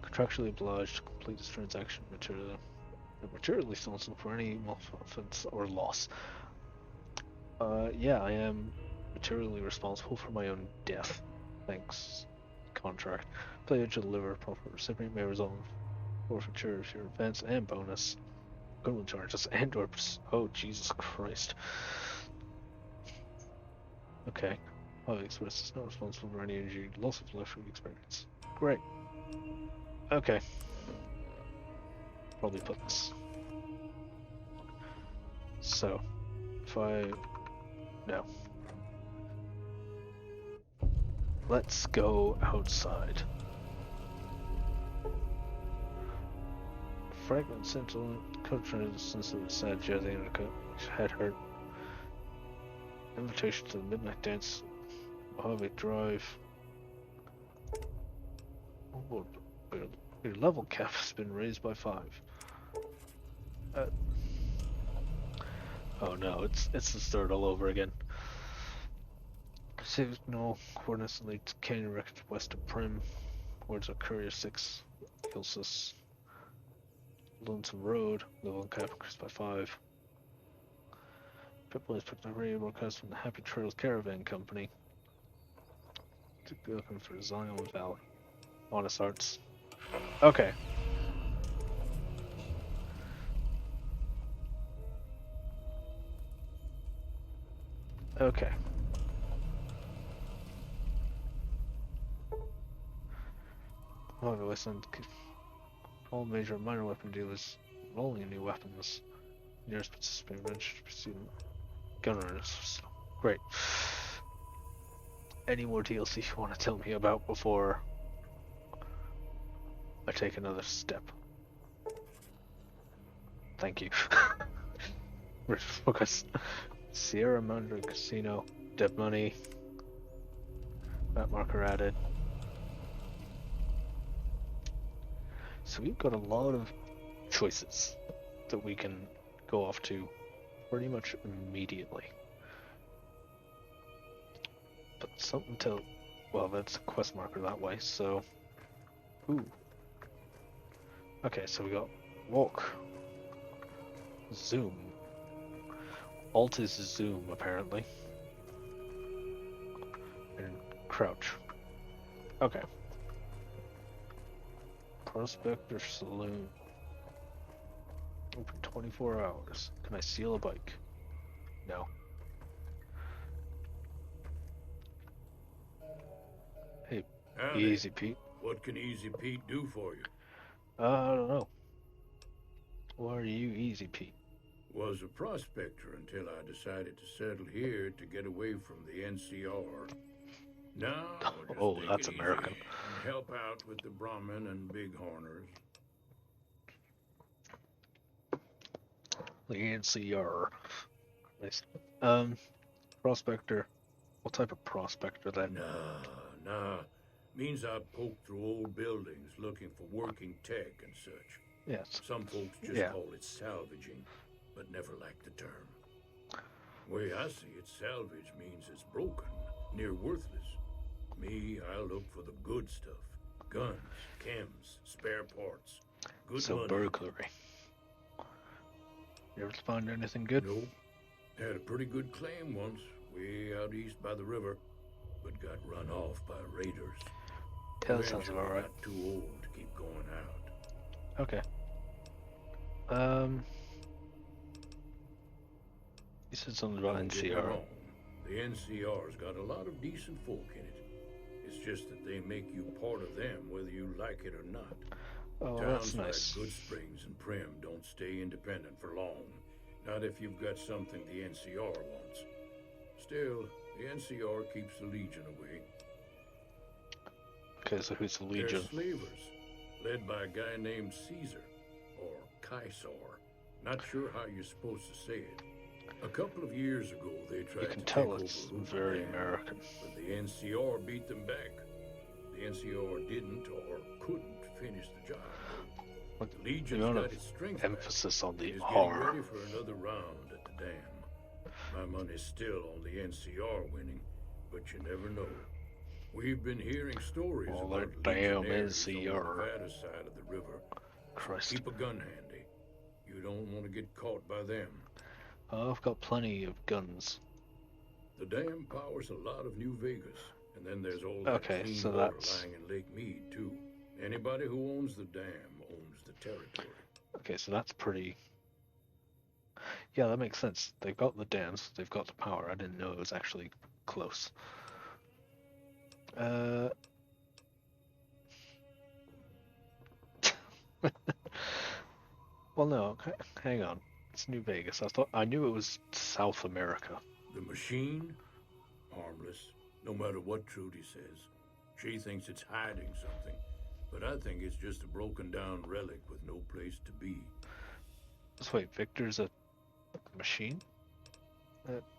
Speaker 1: Contractually obliged to complete this transaction materially responsible for any offense or loss. Yeah, I am materially responsible for my own death. Thanks. Contract. Failure to deliver proper recipient may result in forfeiture of your advance and bonus. Criminal charges and or... Oh, Jesus Christ. Okay. Highway Express is not responsible for any injury, loss of life experience. Great. Okay. Probably put this. So, if I... No. Let's go outside. Fragment Sentinel, coach resistance of the sad Jersey and head hurt. Invitation to the Midnight Dance, Mojave Drive. Oh, your level cap has been raised by 5. Oh no, it's the start all over again. Signal coordinates lead to Canyon Record west of Prim. Towards our Courier 6, Ilsus. Lonesome Road, level cap increased by 5. Pip Boys picked up radio broadcast from the Happy Trails Caravan Company. Looking for Zion Valley. Honest Arts. Okay. Okay. However, listen, all major and minor weapon dealers rolling new weapons. Nearest participating venture to pursue gunners. Great. Any more DLC you want to tell me about before I take another step? Thank you. Focus. Sierra Madre Casino, Dead Money, map marker added. So we've got a lot of choices that we can go off to pretty much immediately. But something to, well, that's a quest marker that way, so, ooh. Okay, so we got walk, zoom. Alt is zoom, apparently. And crouch. Okay. Prospector Saloon. Open 24 hours. Can I steal a bike? No. Hey,
Speaker 6: Howdy.
Speaker 1: easy, Pete.
Speaker 6: What can Easy Pete do for you?
Speaker 1: I don't know. Why are you easy, Pete?
Speaker 6: Was a prospector until I decided to settle here to get away from the NCR. Now, I'll just
Speaker 1: Oh,
Speaker 6: take
Speaker 1: that's
Speaker 6: it easy
Speaker 1: American.
Speaker 6: and help out with the Brahmin and Bighorners.
Speaker 1: The NCR. Nice. Prospector. What type of prospector then?
Speaker 6: Nah. Means I poke through old buildings looking for working tech and such.
Speaker 1: Yes.
Speaker 6: Some folks just
Speaker 1: Yeah.
Speaker 6: call it salvaging, but never liked the term. Way I see it, salvage means it's broken, near worthless. Me, I look for the good stuff. Guns, chems, spare parts. Good
Speaker 1: So
Speaker 6: money.
Speaker 1: burglary. You ever find anything good?
Speaker 6: Nope. Had a pretty good claim once, way out east by the river, but got run off by raiders.
Speaker 1: Yeah, that sounds
Speaker 6: Eventually
Speaker 1: about right.
Speaker 6: got too old to keep going out.
Speaker 1: Okay. You said something about
Speaker 6: Don't get me
Speaker 1: NCR.
Speaker 6: wrong. The NCR's got a lot of decent folk in it. It's just that they make you part of them whether you like it or not.
Speaker 1: Oh, well, that's
Speaker 6: Towns
Speaker 1: nice.
Speaker 6: like Good Springs and Prim don't stay independent for long. Not if you've got something the NCR wants. Still, the NCR keeps the Legion away.
Speaker 1: Okay, so who's the
Speaker 6: They're
Speaker 1: Legion?
Speaker 6: slavers, led by a guy named Caesar, or Caesar. Not sure how you're supposed to say it. A couple of years ago, they tried
Speaker 1: You
Speaker 6: to
Speaker 1: can
Speaker 6: take
Speaker 1: tell
Speaker 6: over
Speaker 1: it's
Speaker 6: Hoover
Speaker 1: very
Speaker 6: Dam,
Speaker 1: American.
Speaker 6: but the NCR beat them back. The NCR didn't or couldn't finish the job.
Speaker 1: What
Speaker 6: The
Speaker 1: the
Speaker 6: Legion's
Speaker 1: amount
Speaker 6: got
Speaker 1: of
Speaker 6: its strength
Speaker 1: emphasis on
Speaker 6: back.
Speaker 1: the
Speaker 6: It's getting
Speaker 1: R.
Speaker 6: ready for another round at the dam. My money's still on the NCR winning, but you never know. We've been hearing stories
Speaker 1: Well,
Speaker 6: about
Speaker 1: that damn
Speaker 6: legionaries on the
Speaker 1: NCR.
Speaker 6: Nevada side of the river.
Speaker 1: Christ.
Speaker 6: Keep a gun handy. You don't want to get caught by them.
Speaker 1: I've got plenty of guns.
Speaker 6: The dam powers a lot of New Vegas, and then there's all that
Speaker 1: Okay,
Speaker 6: clean
Speaker 1: so
Speaker 6: water
Speaker 1: that's-
Speaker 6: lying in Lake Mead too. Anybody who owns the dam owns the territory.
Speaker 1: Okay, so that's pretty... Yeah, that makes sense. They've got the dams, they've got the power. I didn't know it was actually close. Well, no, hang on. It's New Vegas. I knew it was South America.
Speaker 6: The machine, harmless, no matter what Trudy says. She thinks it's hiding something, but I think it's just a broken down relic with no place to be.
Speaker 1: So wait, Victor's a machine?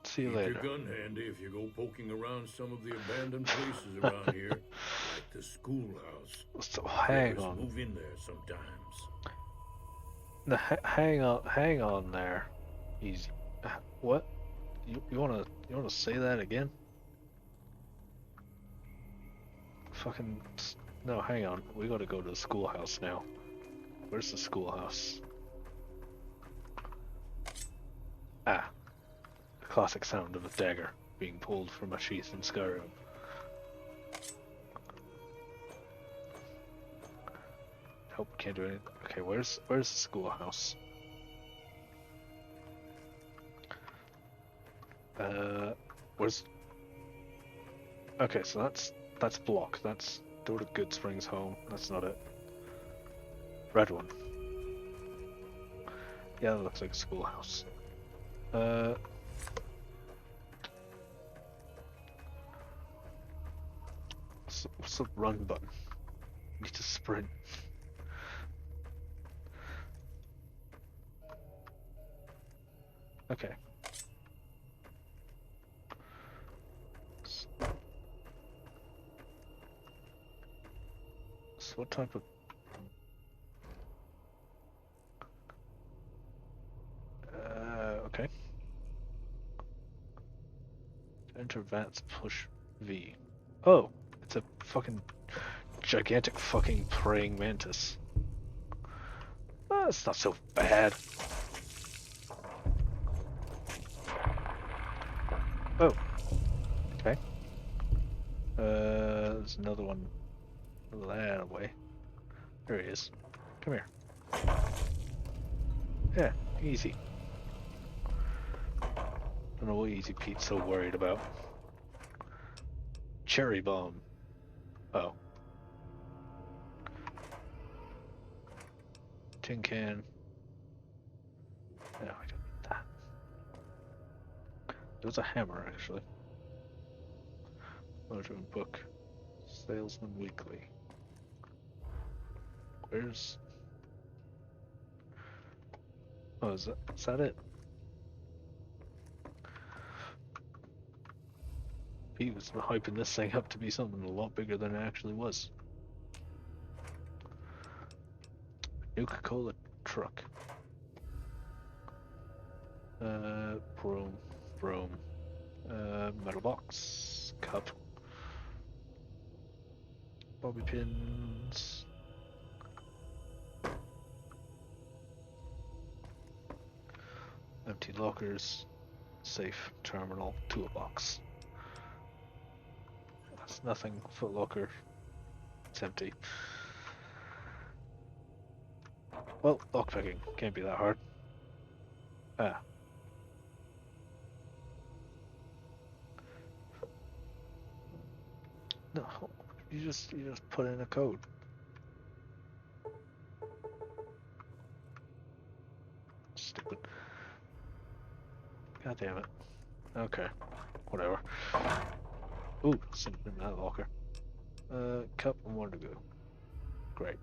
Speaker 1: See you
Speaker 6: Keep
Speaker 1: later.
Speaker 6: your gun handy if you go poking around some of the abandoned places around here, like the schoolhouse.
Speaker 1: So hang
Speaker 6: Raiders
Speaker 1: on.
Speaker 6: Move in there sometimes.
Speaker 1: No, hang on there. Easy. What? You wanna say that again? Fucking no, hang on. We gotta go to the schoolhouse now. Where's the schoolhouse? Ah. The classic sound of a dagger being pulled from a sheath in Skyrim. Nope, can't do anything. Okay, where's the schoolhouse? Where's... Okay, so that's block. That's door to Good Springs home. That's not it. Red one. Yeah, that looks like a schoolhouse. What's the run button? Need to sprint. Okay. So what type of... okay. Enter VATS push V. Oh! It's a fucking gigantic fucking praying mantis. It's not so bad. Oh. Okay. There's another one that away. There he is. Come here. Yeah, easy. Don't know what Easy Pete's so worried about. Cherry bomb. Oh. Tin can. No, I don't need that. There was a hammer, actually. Motoring book. Salesman Weekly. Where's... Oh, is that it? Pete was hyping this thing up to be something a lot bigger than it actually was. Nuka-Cola truck. Brome. Metal box. Cup. Bobby pins. Empty lockers. Safe. Terminal. Toolbox. That's nothing. Foot locker. It's empty. Well, lockpicking. Can't be that hard. Ah. No, you just put in a code. Stupid. God damn it. Okay. Whatever. Ooh, something in that locker. Cup and one to go. Great.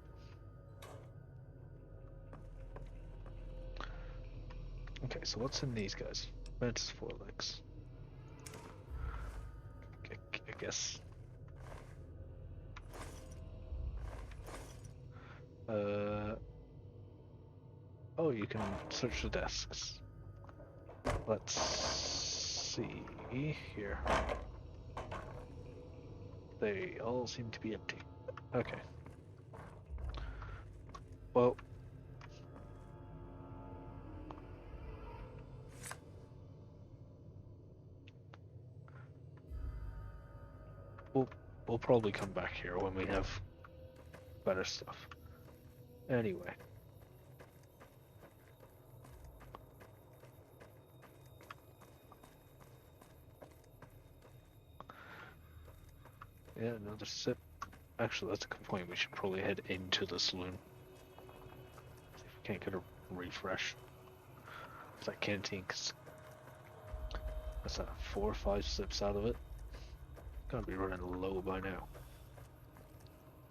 Speaker 1: Okay, so what's in these guys? Mantis forelegs. I guess. Oh, you can search the desks. Let's see here. They all seem to be empty. Okay. Well, we'll probably come back here when we have better stuff. Anyway. Yeah, another sip. Actually, that's a good point. We should probably head into the saloon. See if we can't get a refresh. It's that canteen, cause that's that 4 or 5 sips out of it. Gotta be running low by now.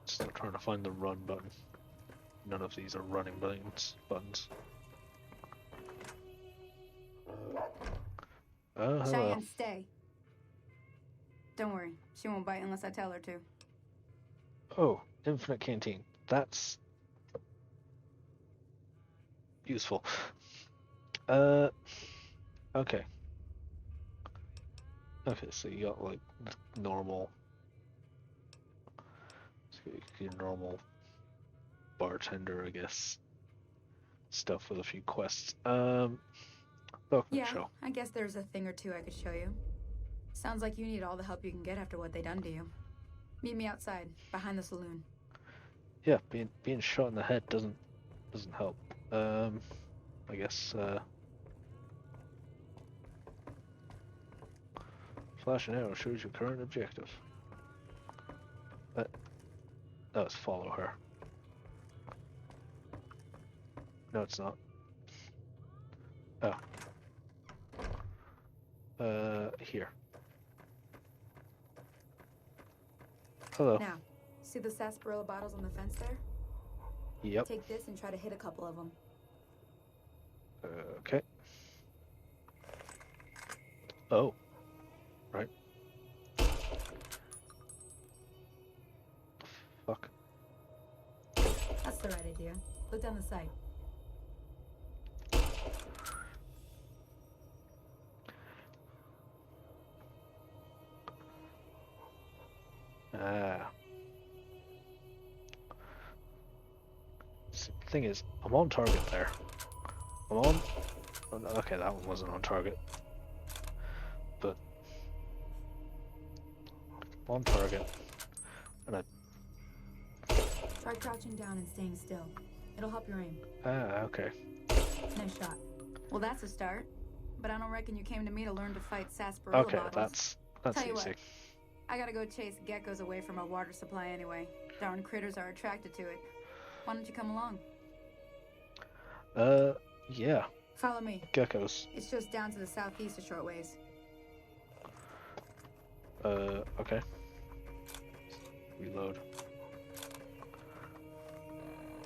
Speaker 1: Still trying to find the run button. None of these are running buttons. Oh, hello.
Speaker 7: Cheyenne, stay. Don't worry, she won't bite unless I tell her to.
Speaker 1: Oh, infinite canteen. That's useful. Okay. Okay, so you got like normal, so your normal bartender, I guess, stuff with a few quests. Welcome show.
Speaker 7: I guess there's a thing or two I could show you. Sounds like you need all the help you can get after what they done to you. Meet me outside, behind the saloon.
Speaker 1: Yeah, being shot in the head doesn't help. I guess flash and arrow shows your current objective. Let's follow her. No, it's not. Oh. Here. Hello.
Speaker 7: Now, see the sarsaparilla bottles on the fence there?
Speaker 1: Yep.
Speaker 7: Take this and try to hit a couple of them.
Speaker 1: Okay. Oh. Right. Fuck.
Speaker 7: That's the right idea. Look down the sight.
Speaker 1: thing is, I'm on target there. I'm on... Okay, that one wasn't on target. But... I'm on target. And I...
Speaker 7: Try crouching down and staying still. It'll help your aim.
Speaker 1: Ah, okay.
Speaker 7: Nice shot. Well, that's a start. But I don't reckon you came to me to learn to fight sarsaparilla
Speaker 1: Okay,
Speaker 7: bottles.
Speaker 1: that's
Speaker 7: Tell you
Speaker 1: easy.
Speaker 7: what, I gotta go chase geckos away from our water supply anyway. Darn critters are attracted to it. Why don't you come along?
Speaker 1: Yeah.
Speaker 7: Follow me.
Speaker 1: Geckos.
Speaker 7: It's just down to the southeast a short ways.
Speaker 1: Okay. Reload.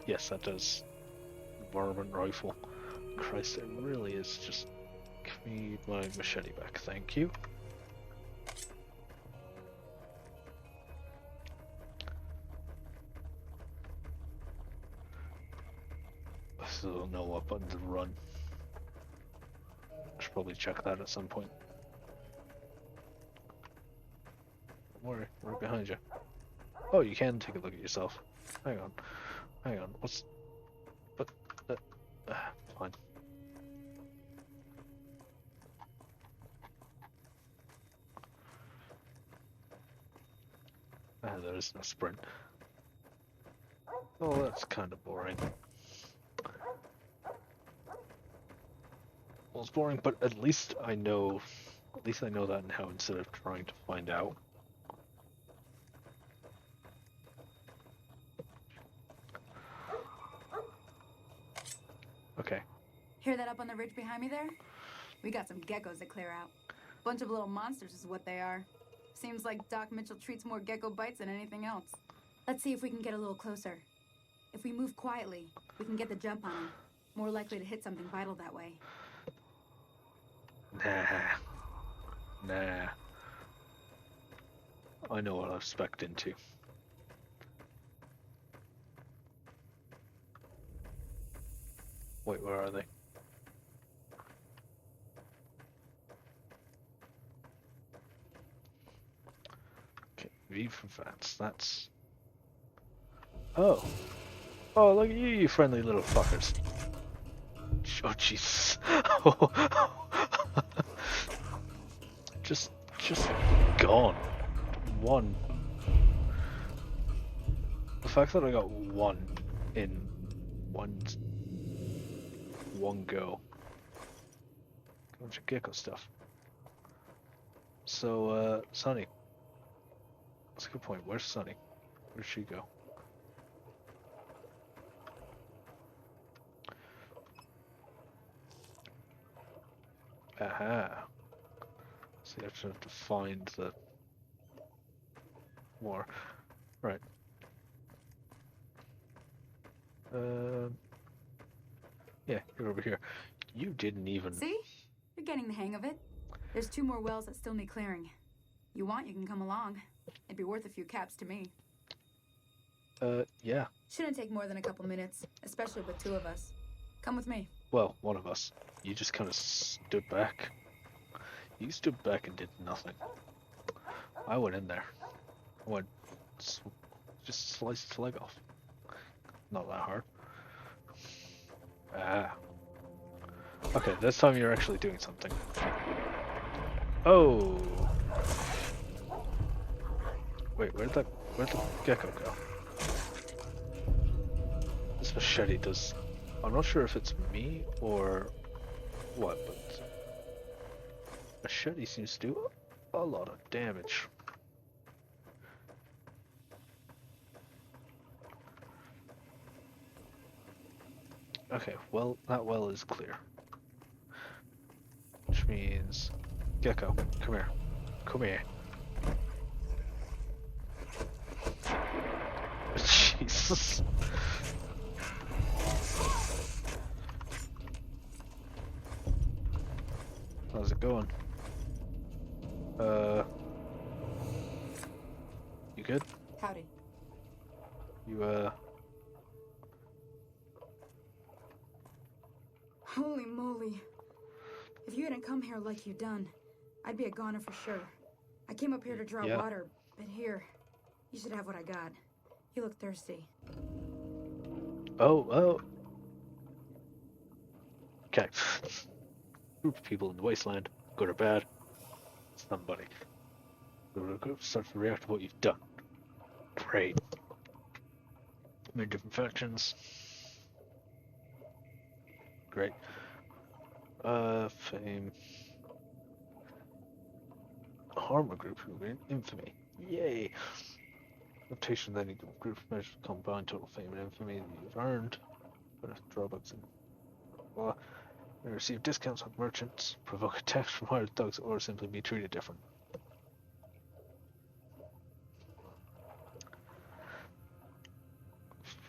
Speaker 1: Yes, that does. Varmint rifle. Christ, it really is just... Give me my machete back, thank you. Still no weapon to run. I should probably check that at some point. Don't worry, right behind you. Oh, you can take a look at yourself. Hang on. Hang on. What's... But... fine. Ah, there is no sprint. Oh, that's kind of boring. Well, it's boring, but at least I know... At least I know that now instead of trying to find out. Okay.
Speaker 7: Hear that up on the ridge behind me there? We got some geckos to clear out. Bunch of little monsters is what they are. Seems like Doc Mitchell treats more gecko bites than anything else. Let's see if we can get a little closer. If we move quietly, we can get the jump on them. More likely to hit something vital that way.
Speaker 1: Nah. I know what I've specced into. Wait, where are they? Okay, V for Vance, that's... Oh! Oh, look at you, you friendly little fuckers. Oh, Jesus. Just gone. One. The fact that I got one in one go. Bunch of gecko stuff. So, Sunny. That's a good point. Where's Sunny? Where'd she go? Aha. So you actually have to find the more. Right. Yeah, you're over here. You didn't even...
Speaker 7: See? You're getting the hang of it. There's 2 more wells that still need clearing. You want, you can come along. It'd be worth a few caps to me.
Speaker 1: Yeah.
Speaker 7: Shouldn't take more than a couple minutes, especially with 2 of us. Come with me.
Speaker 1: Well, one of us. You just kind of stood back. You stood back and did nothing. I went in there. I went... just sliced its leg off. Not that hard. Ah. Okay, this time you're actually doing something. Oh! Wait, where'd the gecko go? This machete does... I'm not sure if it's me or what, but... Machete seems to do a lot of damage. Okay, well, that well is clear. Which means... Gecko, come here. Come here. Jesus. How's it going? You good?
Speaker 7: Howdy.
Speaker 1: You,
Speaker 7: Holy moly. If you hadn't come here like you done, I'd be a goner for sure. I came up here to draw
Speaker 1: Yeah.
Speaker 7: water, but here, you should have what I got. You look thirsty.
Speaker 1: Oh, Okay. Group of people in the wasteland, good or bad. Somebody. The group starts to react to what you've done. Great. Many different factions. Great. Fame. Harmer group who win infamy. Yay! Reputation of any group measures combined total fame and infamy that you've earned. But drawbacks and well, receive discounts on merchants, provoke attacks from hired thugs, or simply be treated different.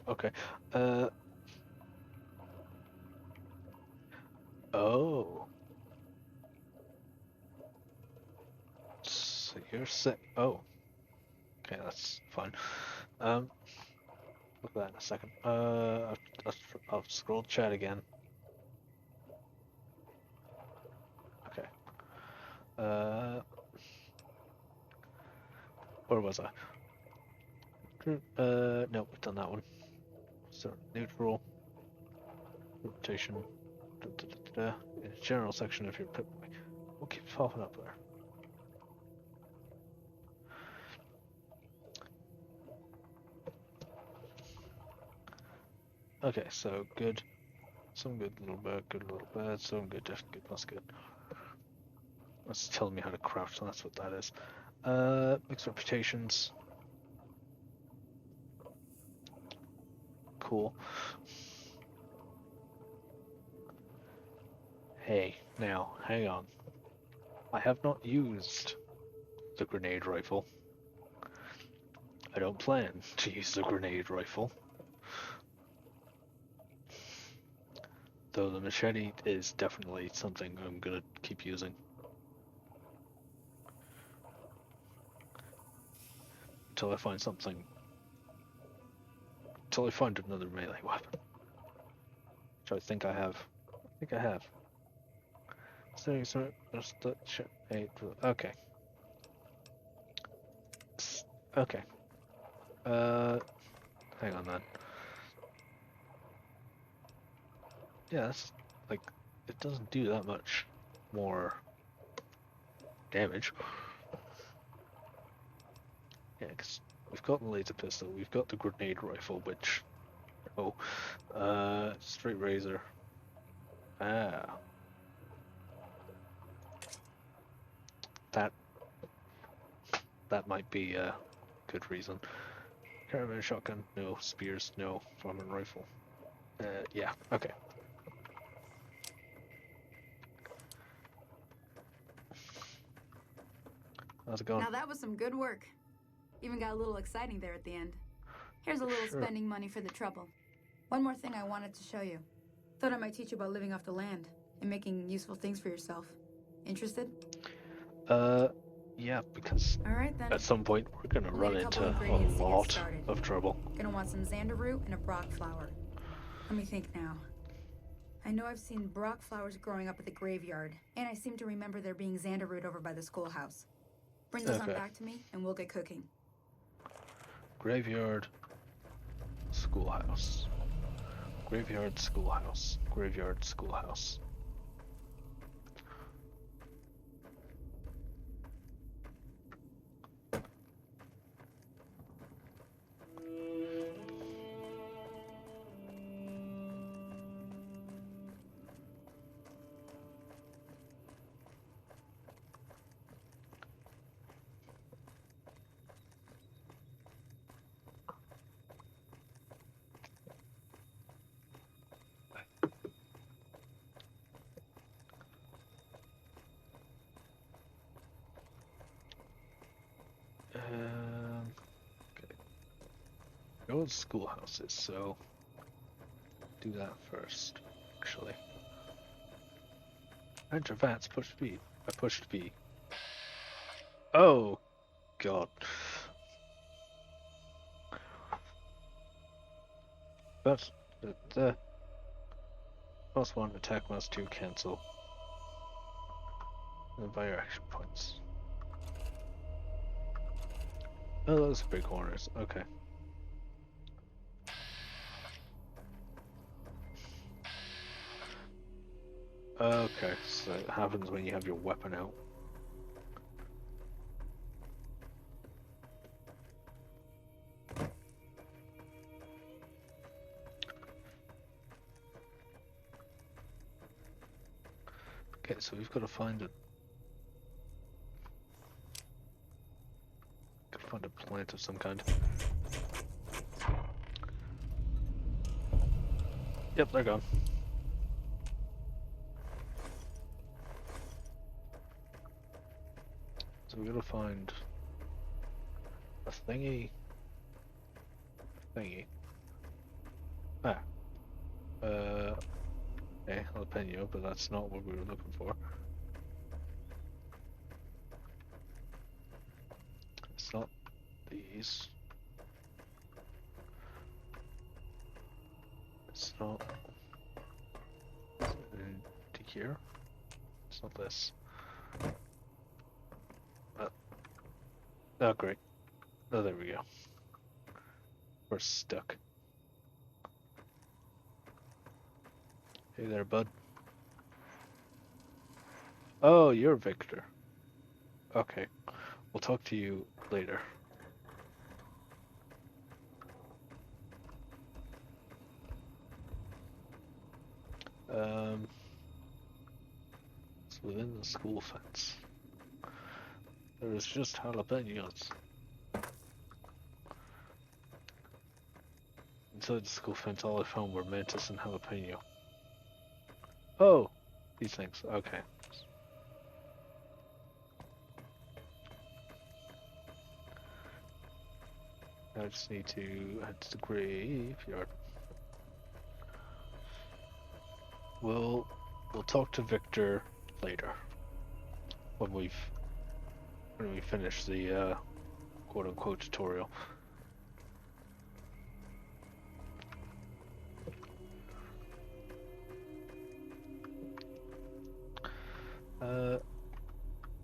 Speaker 1: Okay. Oh. So you're saying, oh. Okay, that's fine. Look at that in a second. I'll scroll chat again. Okay. Where was I? No, we've done that one. So neutral. Rotation. In the general section of your pip. What keeps popping up there? Okay, so good. Some good, little bad, some good, just good, that's good. That's telling me how to craft, so that's what that is. Mixed reputations. Cool. Hey, now, hang on. I have not used the grenade rifle. I don't plan to use the grenade rifle. Though the machete is definitely something I'm gonna keep using. Until I find something. Until I find another melee weapon. Which I think I have. Okay. Okay. Hang on then. Yeah, that's like it doesn't do that much more damage. Yeah, because we've got the laser pistol, we've got the grenade rifle, which straight razor. That might be a good reason. Caravan shotgun, no. Spears, no. Farmer rifle. Yeah, okay. How's it going?
Speaker 7: Now that was some good work. Even got a little exciting there at the end. Here's a little spending money for the trouble. One more thing I wanted to show you. Thought I might teach you about living off the land and making useful things for yourself. Interested?
Speaker 1: Yeah, because
Speaker 7: all right, then.
Speaker 1: At some point we're gonna run into a lot of trouble.
Speaker 7: Gonna want some xander root and a brock flower. Let me think now. I know I've seen brock flowers growing up at the graveyard, and I seem to remember there being xander root over by the schoolhouse. Bring those on back to me, and we'll get cooking.
Speaker 1: Graveyard, schoolhouse. Graveyard, schoolhouse. Graveyard, schoolhouse. Okay. Go to schoolhouses, so do that first, actually. Enter VATS, push B. I pushed B. Oh, God. But the +1 attack, +2 cancel. And by your action points. Oh, those are big corners. Okay. Okay, so it happens when you have your weapon out. Okay, so we've got to find a plant of some kind. Yep, they're gone. So we gotta find a thingy. Ah. Okay, jalapeno, but that's not what we were looking for. It's not these. It's not to here. It's not this. Oh, great. Oh, there we go. We're stuck. Hey there, bud. Oh, you're Victor. Okay. We'll talk to you later. It's within the school fence. There is just jalapenos. Inside the school fence, all I found were mantis and jalapeno. Oh! These things. Okay. I just need to head to the graveyard. We'll talk to Victor later when we finish the quote unquote tutorial.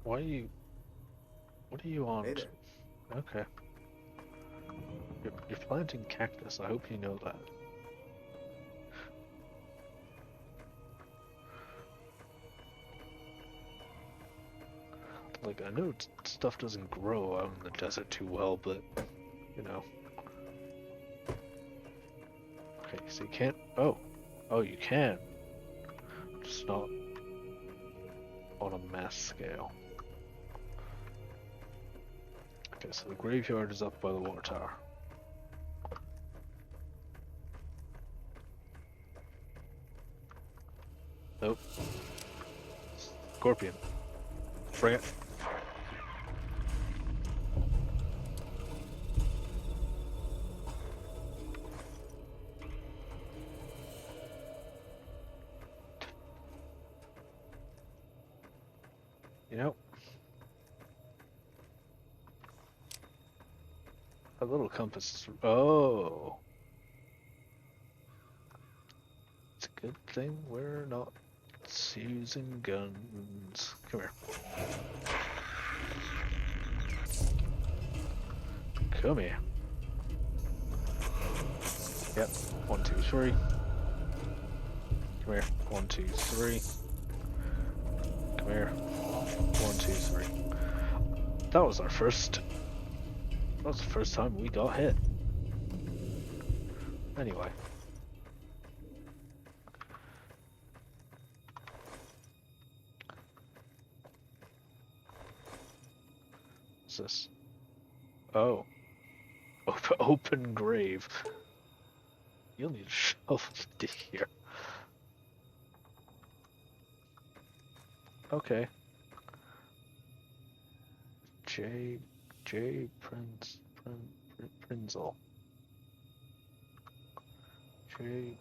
Speaker 1: What are you on?
Speaker 8: Hey there.
Speaker 1: Okay. You're planting cactus. I hope you know that. Like, I know stuff doesn't grow out in the desert too well, but, you know. Okay, so you can't... Oh, you can. Just not on a mass scale. Okay, so the graveyard is up by the water tower. Nope. Scorpion. Bring it. You know, a little compass is... Oh! It's a good thing we're not using guns. Come here. Come here. Yep. 1, 2, 3. Come here. 1, 2, 3. Come here. 1, 2, 3. That was our first... That was the first time we got hit. Anyway. What's this? Oh. Open grave. You'll need a shovel to dig here. Okay. J. Prinzel. J.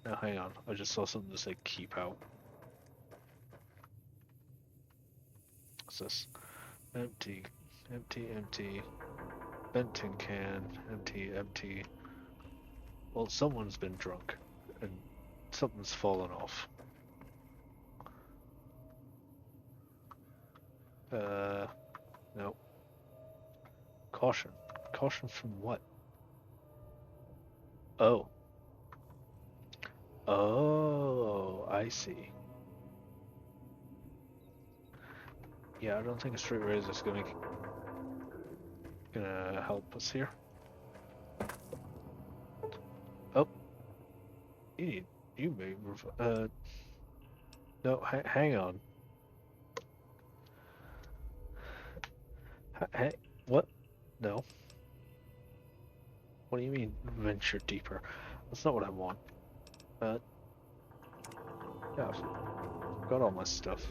Speaker 1: Now hang on, I just saw something that said keep out. What's this? Empty. Bent tin can. Empty. Well, someone's been drunk, and something's fallen off. No. Caution. Caution from what? Oh. Oh. I see. Yeah, I don't think a straight razor is gonna help us here. Oh, you may no, hang on. What? No. What do you mean venture deeper? That's not what I want. Yeah, I've got all my stuff.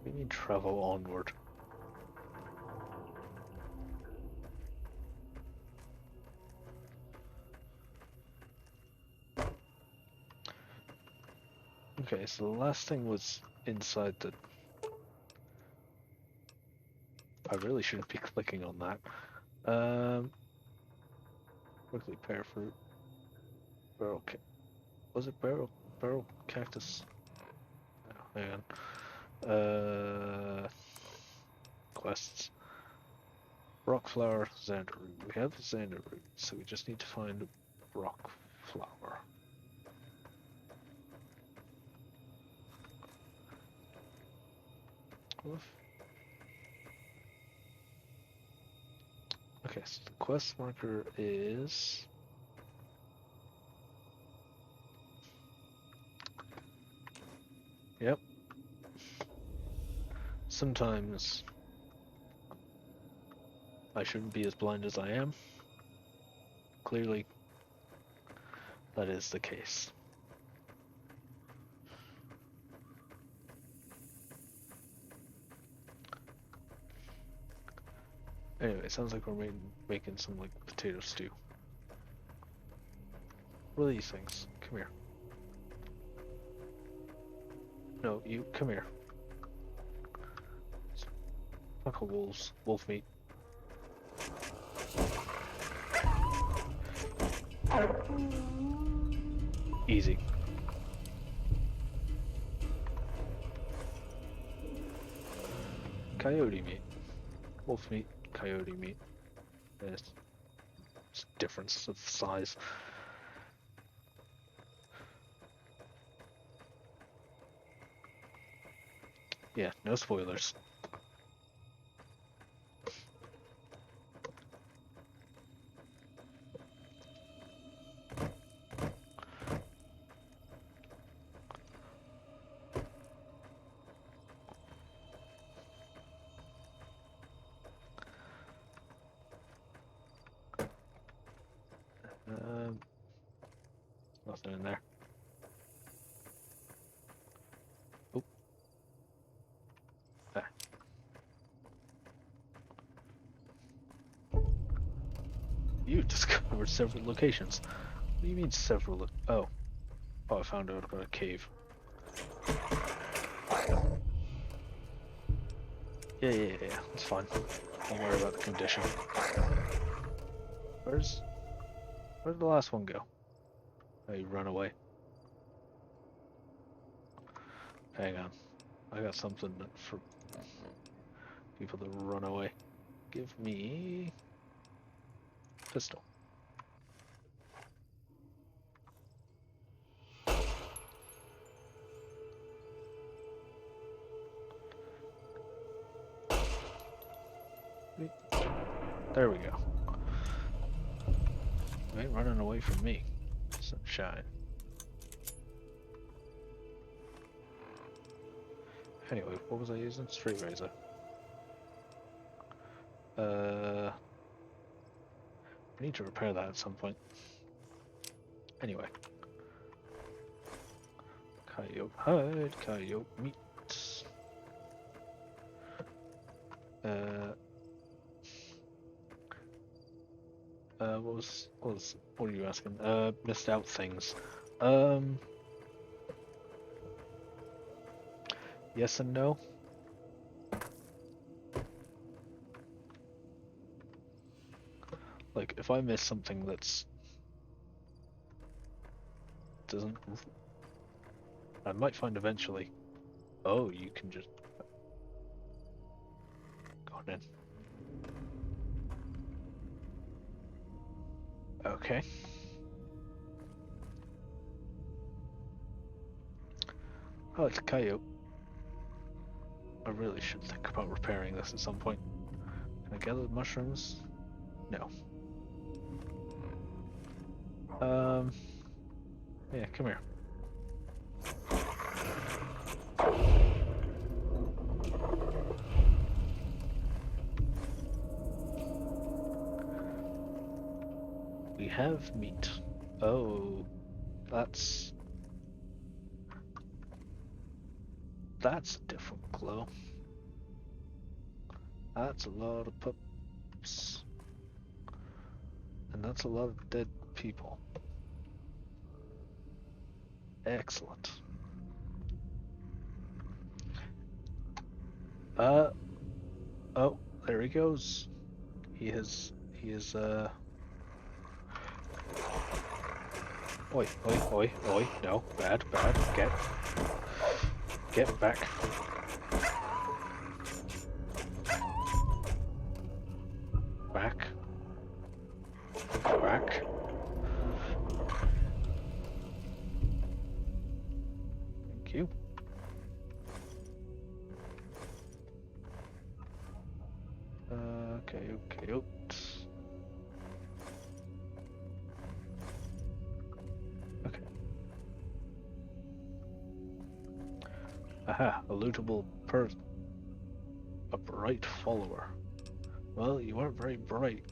Speaker 1: What do you mean travel onward? Okay, so the last thing was inside the... I really shouldn't be clicking on that. Quickly pear fruit. Barrel was it barrel cactus? Oh, hang on. Quests. Rock flower, xander root. We have the xander root, so we just need to find rock flower. Okay, so the quest marker is... Yep. Sometimes I shouldn't be as blind as I am. Clearly, that is the case. Anyway, it sounds like we're making some like potato stew. What are these things? Come here. No, you come here. Knuckle wolves, wolf meat. Easy. Coyote meat. Wolf meat, coyote meat. There's difference of size. Yeah, no spoilers. Nothing in there. Oop. Ah. You discovered several locations. What do you mean several? Oh, I found out about a cave. Yeah, it's fine. Don't worry about the condition. Where'd the last one go? Oh, you run away. Hang on. I got something for people that run away. Give me... pistol. There we go. You ain't running away from me. Sunshine. Anyway, what was I using? Straight razor. I need to repair that at some point. Anyway. Coyote hide, coyote meat. What are you asking? Missed out things. Yes and no. Like, if I miss something doesn't... I might find eventually. Oh, you can just... Go on in. Okay. Oh, it's a coyote. I really should think about repairing this at some point. Can I gather the mushrooms? No. Yeah, come here. We have meat. Oh, that's a different glow. That's a lot of pups. And that's a lot of dead people. Excellent. Oh, there he goes. He is, Oi, oi, oi, oi, no, bad, get back. Back. Thank you. Okay, oops. Okay. Aha, a lootable person. A bright follower. Well, you weren't very bright.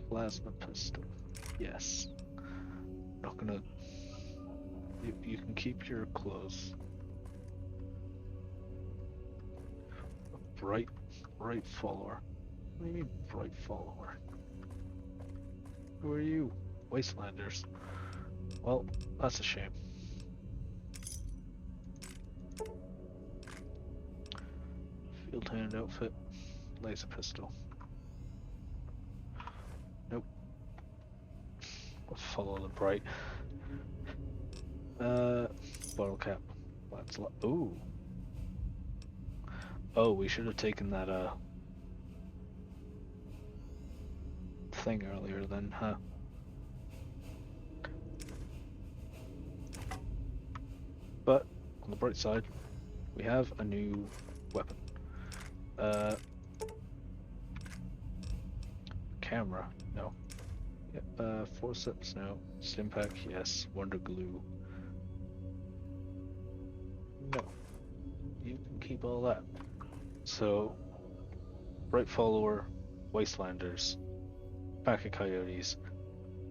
Speaker 1: Plasma pistol. Yes. Not gonna... You can keep your clothes. A bright follower. What do you mean, bright follower? Who are you? Wastelanders. Well, that's a shame. Field hand outfit. Laser pistol. Nope. I'll follow the bright. Bottle cap. That's ooh. Oh, we should have taken that thing earlier then, huh? But on the bright side, we have a new weapon. Camera, no. Yep, forceps, no. Stimpack, yes. Wonder glue. No. You can keep all that. So, bright follower, wastelanders, pack of coyotes,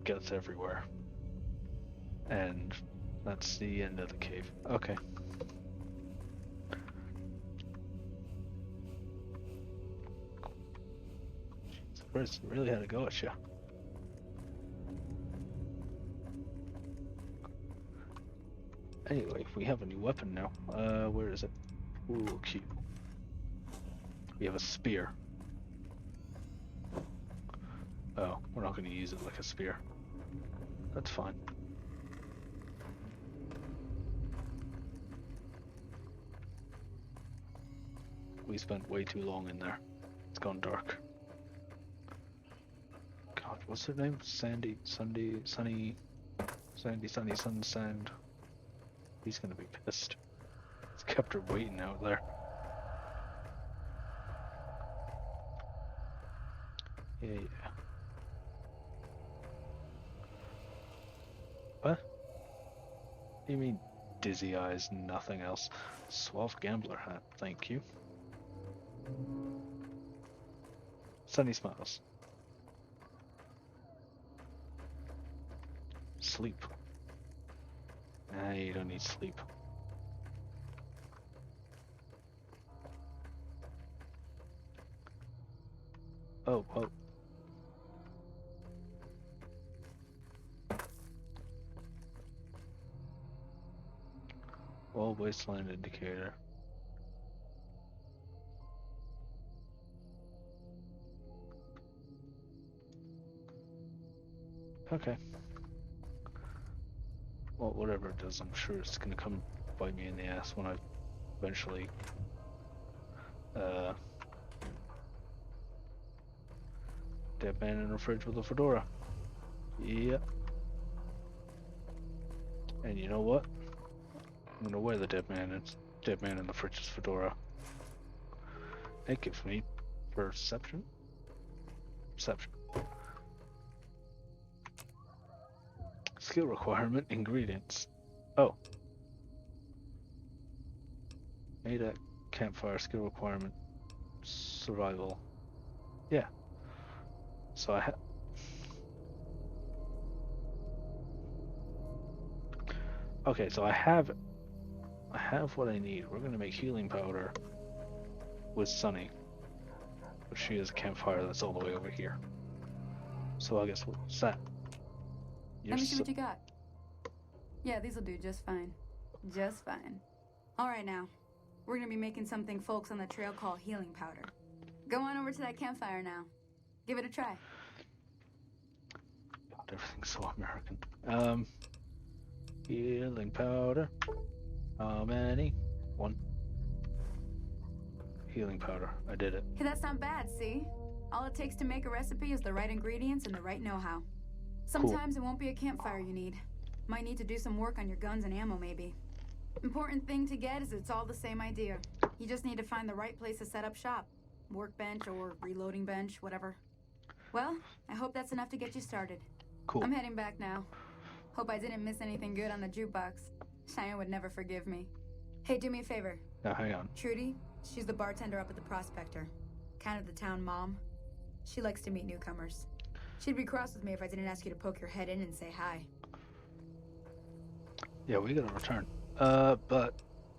Speaker 1: gets everywhere. And that's the end of the cave. Okay. Birds really had to go at you. Anyway, we have a new weapon now. Where is it? Ooh, cute. We have a spear. Oh, we're not going to use it like a spear. That's fine. We spent way too long in there. It's gone dark. God, what's her name? Sandy, Sunny, Sun, Sand. He's gonna be pissed. It's kept her waiting out there. Yeah. What? You mean dizzy eyes, nothing else? Suave gambler hat, thank you. Sunny smiles. Sleep. Nah, you don't need sleep. Oh. Wall wasteland indicator. Okay. Well, whatever it does, I'm sure it's gonna come bite me in the ass when I eventually Dead man in a fridge with a fedora. Yep. And you know what? I'm gonna wear the dead man in the fridge's fedora. It gives me perception. Perception. Skill requirement, ingredients. Oh. Made at campfire, skill requirement, survival. Yeah. So I have. Okay, so I have what I need. We're gonna make healing powder with Sunny. But she has a campfire that's all the way over here. So I guess what's that?
Speaker 7: Let me see what you got. Yeah, these'll do just fine. Just fine. Alright now. We're gonna be making something folks on the trail call healing powder. Go on over to that campfire now. Give it a try.
Speaker 1: God, everything's so American. Healing powder. How many? 1. Healing powder. I did it.
Speaker 7: Hey, that's not bad, see? All it takes to make a recipe is the right ingredients and the right know-how. Sometimes it won't be a campfire you need. Might need to do some work on your guns and ammo, maybe. Important thing to get is it's all the same idea. You just need to find the right place to set up shop. Workbench or reloading bench, whatever. Well, I hope that's enough to get you started.
Speaker 1: Cool.
Speaker 7: I'm heading back now. Hope I didn't miss anything good on the jukebox. Cheyenne would never forgive me. Hey, do me a favor.
Speaker 1: Now, hang on.
Speaker 7: Trudy, she's the bartender up at the Prospector. Kind of the town mom. She likes to meet newcomers. She'd be cross with me if I didn't ask you to poke your head in and say hi.
Speaker 1: Yeah, we gotta return. But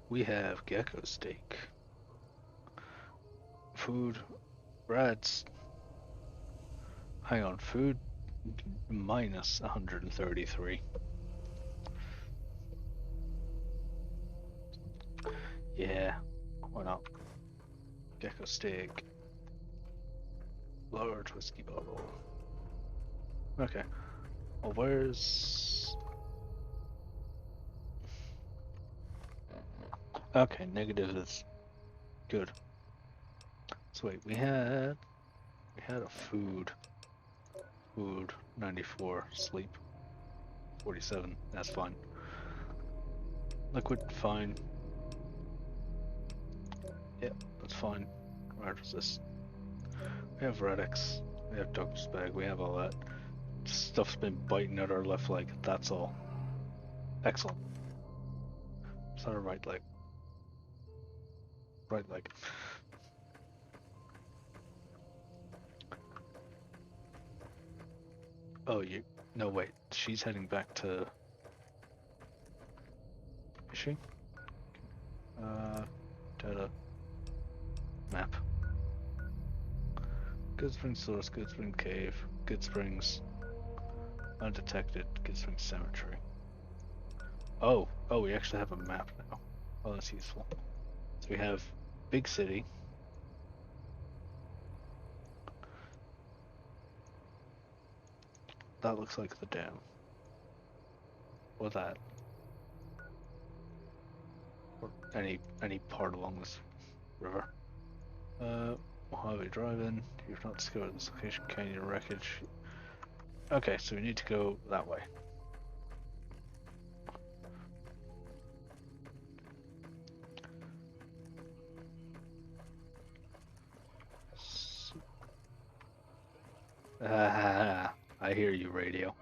Speaker 1: we have gecko steak. Food. Rats. Hang on, food minus 133. Yeah, why not? Gecko steak. Large whiskey bottle. Okay. Well, where's... Okay, negative is good. So wait, we had a food. Food, 94, sleep, 47, that's fine. Liquid, fine. Yep, that's fine. Where is this? We have Redix, we have Doug's bag, we have all that. Stuff's been biting at our left leg, that's all. Excellent. Is that our right leg? Right leg. Oh, no, wait. She's heading back to... Is she? Data. Map. Good Springs Source, Good Springs Cave, Good Springs Undetected, Good Springs Cemetery. Oh, we actually have a map now. Oh, that's useful. So we have Big City. That looks like the dam. Or that. Or any part along this river. Mojave Drive-In. You've not discovered this location. Canyon wreckage. Okay, so we need to go that way. I hear you, radio.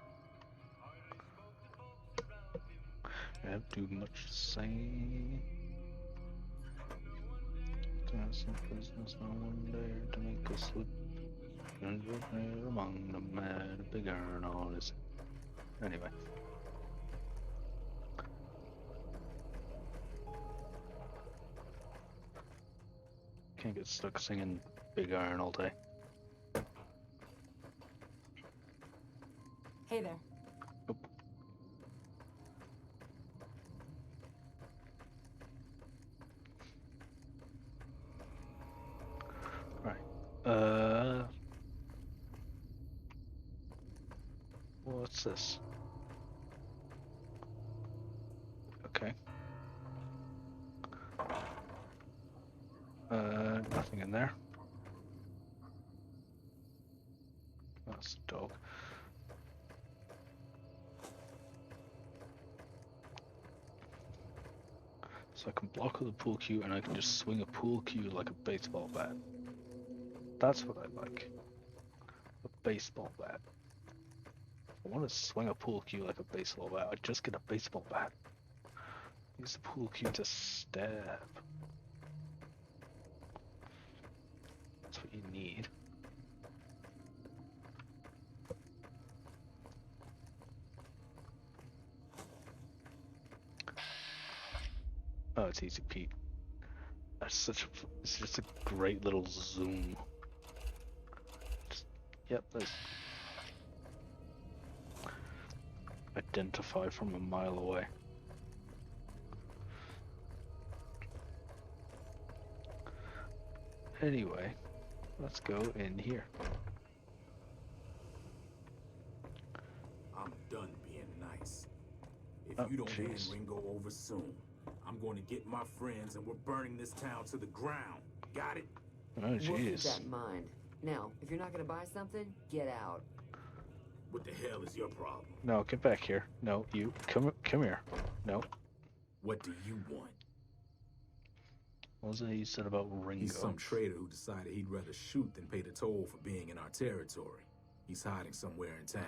Speaker 1: I have too much to say. There's some business no one dared to make us slip. And you're there among them, mad, bigger and all this. Anyway. Can't get stuck singing Big Iron all day.
Speaker 7: Hey there.
Speaker 1: Nope. Right. What's this? Okay. Nothing in there. I can block with a pool cue and I can just swing a pool cue like a baseball bat. That's what I like. A baseball bat. I want to swing a pool cue like a baseball bat. I'd just get a baseball bat. Use the pool cue to stab. That's what you need. Oh, it's easy, Pete. It's just a great little zoom. Yep, there's. Identify from a mile away. Anyway, let's go in here.
Speaker 8: I'm done being nice. If
Speaker 1: Oh,
Speaker 8: you don't hand
Speaker 1: jeez.
Speaker 8: Ringo over soon, I'm going to get my friends and we're burning this town to the ground. Got it?
Speaker 1: Oh,
Speaker 9: We'll keep
Speaker 1: jeez.
Speaker 9: that in mind. Now, if you're not gonna buy something, get out.
Speaker 8: What the hell is your problem?
Speaker 1: No, get back here. No, you come here. No.
Speaker 8: What do you want?
Speaker 1: What was it you said about Ringo?
Speaker 8: He's some traitor who decided he'd rather shoot than pay the toll for being in our territory. He's hiding somewhere in town.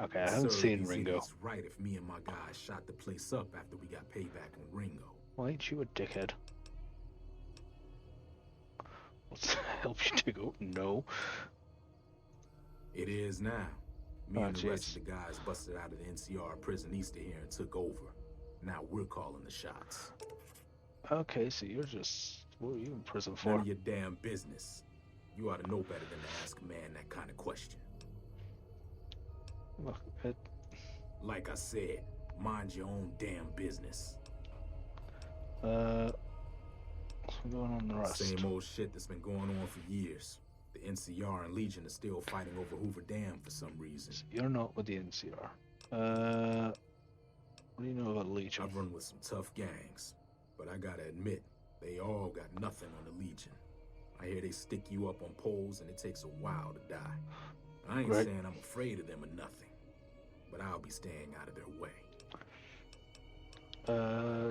Speaker 1: Okay, I haven't
Speaker 8: Sir,
Speaker 1: seen
Speaker 8: these
Speaker 1: Ringo.
Speaker 8: idiots right if me and my guys shot the place up after we got payback on Ringo.
Speaker 1: Why ain't you a dickhead? What's help you to go? No.
Speaker 8: It is now. Me
Speaker 1: Oh,
Speaker 8: and the rest
Speaker 1: jeez.
Speaker 8: of the guys busted out of the NCR prison east of here and took over. Now we're calling the shots.
Speaker 1: Okay, so you're just. What are you in prison
Speaker 8: None
Speaker 1: for?
Speaker 8: of your damn business. You ought to know better than to ask a man that kind of question.
Speaker 1: Look,
Speaker 8: Like I said, mind your own damn business.
Speaker 1: what's going on in the rest?
Speaker 8: Same old shit that's been going on for years. The NCR and Legion are still fighting over Hoover Dam for some reason.
Speaker 1: You're not with the NCR. What do you know about Legion?
Speaker 8: I've run with some tough gangs, but I gotta admit, they all got nothing on the Legion. I hear they stick you up on poles and it takes a while to die. I ain't
Speaker 1: Right.
Speaker 8: saying I'm afraid of them or nothing, but I'll be staying out of their way.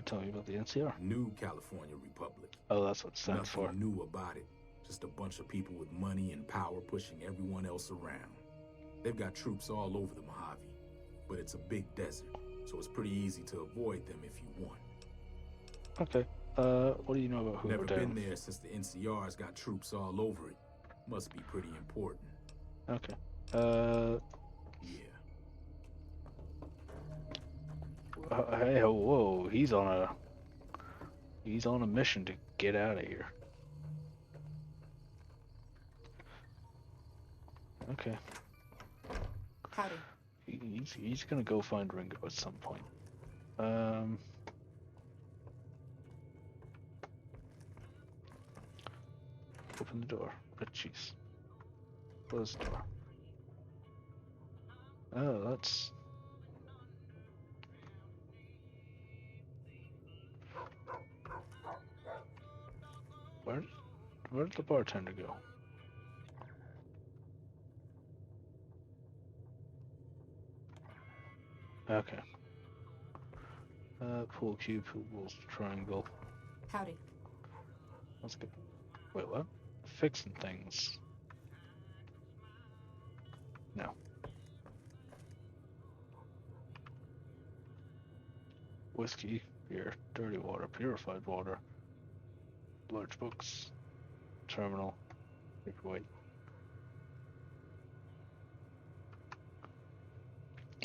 Speaker 1: Tell me about the NCR.
Speaker 8: New California Republic.
Speaker 1: Oh, that's what it stands
Speaker 8: Nothing
Speaker 1: for.
Speaker 8: new about it. Just a bunch of people with money and power pushing everyone else around. They've got troops all over the Mojave, but it's a big desert, so it's pretty easy to avoid them if you want.
Speaker 1: Okay. What do you know about Hoover
Speaker 8: Never
Speaker 1: Dam?
Speaker 8: been there since the NCR's got troops all over it. Must be pretty important.
Speaker 1: Okay.
Speaker 8: Yeah.
Speaker 1: Hey, whoa, he's on a mission to get out of here. Okay.
Speaker 7: Howdy.
Speaker 1: He's gonna go find Ringo at some point. Open the door. Oh, jeez. Close the door. Oh, that's. Where did the bartender go? Okay. Pool cue, pool balls, triangle.
Speaker 7: Howdy.
Speaker 1: That's good. Wait, what? Fixing things. No. Whiskey, beer, dirty water, purified water, large books, terminal, paperweight.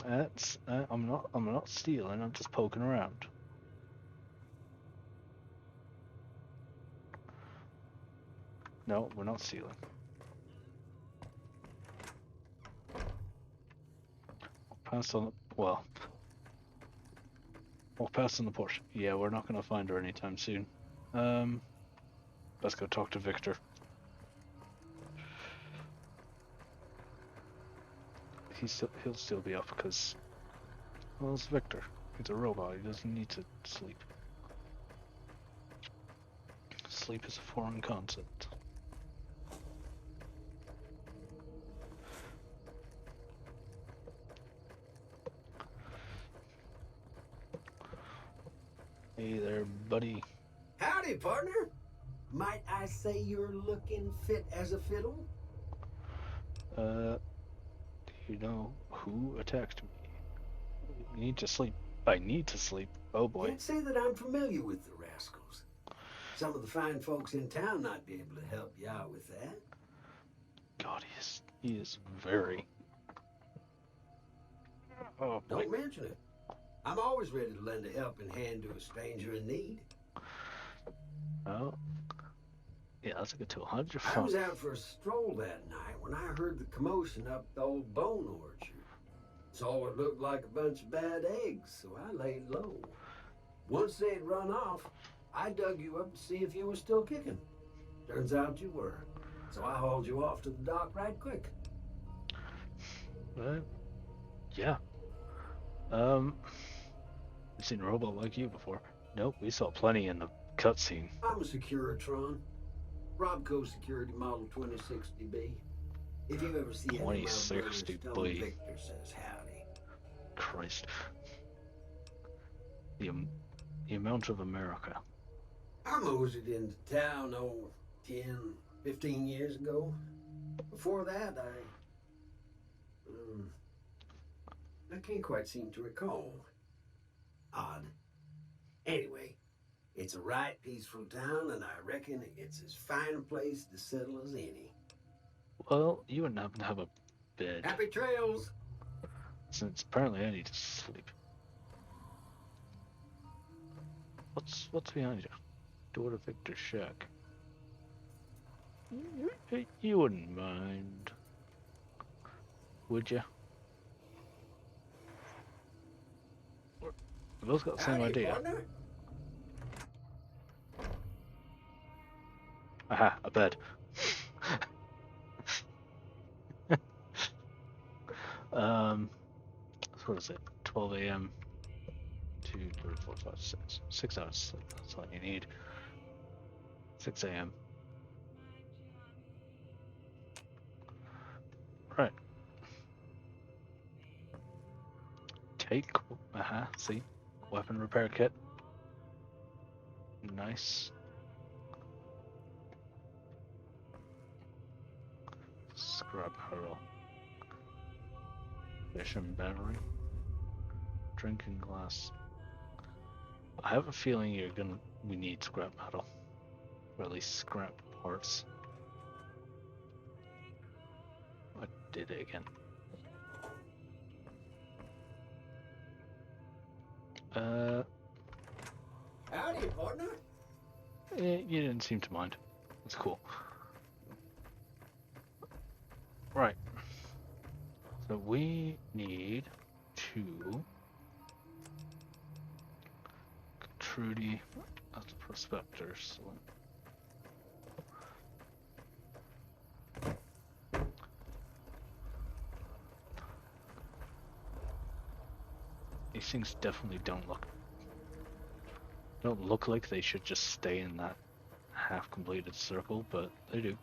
Speaker 1: That's I'm not stealing, I'm just poking around. No, we're not stealing. Pass on the well. We'll pass on the porch. Yeah, we're not gonna find her anytime soon. Let's go talk to Victor. He'll still be up because, well, it's Victor. He's a robot. He doesn't need to sleep. Sleep is a foreign concept. Hey there, buddy.
Speaker 10: Howdy, partner. Might I say you're looking fit as a fiddle?
Speaker 1: Do you know who attacked me? You need to sleep. I need to sleep. Oh boy.
Speaker 10: Can't say that I'm familiar with the rascals. Some of the fine folks in town might be able to help you out with that.
Speaker 1: God, he is very. Oh boy.
Speaker 10: Don't mention it. I'm always ready to lend a helping hand to a stranger in need.
Speaker 1: Oh. Yeah, let's get to 100
Speaker 10: I was out for a stroll that night when I heard the commotion up the old bone orchard. Saw what looked like a bunch of bad eggs, so I laid low. Once they'd run off, I dug you up to see if you were still kicking. Turns out you were, so I hauled you off to the dock right quick.
Speaker 1: Yeah. I've seen a robot like you before. Nope, we saw plenty in the cutscene.
Speaker 10: I'm a Securitron. Robco Security Model 2060B. If you ever see any of my brothers, tell them Victor says howdy.
Speaker 1: Christ. The amount of America.
Speaker 10: I moseyed into town, 10, 15 years ago. Before that, I can't quite seem to recall. Odd. Anyway, it's a right peaceful town, and I reckon it's as fine a place to settle as any.
Speaker 1: Well, you wouldn't happen to have a bed.
Speaker 10: Happy trails!
Speaker 1: Since apparently I need to sleep. What's behind you? Door to Victor's shack. You wouldn't mind, would you? We both got the same idea.
Speaker 10: Partner?
Speaker 1: Aha, a bed. So what is it? 12 a.m. to 3, 4, 5, 6. 6 hours sleep. That's all you need. 6 a.m. Right. Take. Aha, see? Weapon repair kit. Nice. Scrap hurl. Fishing battery. Drinking glass. I have a feeling we need scrap metal. Or at least scrap parts. I did it again.
Speaker 10: Howdy, partner.
Speaker 1: You didn't seem to mind. That's cool. Right. So we need to Trudy as the prospector. So these things definitely don't look like they should just stay in that half-completed circle, but they do.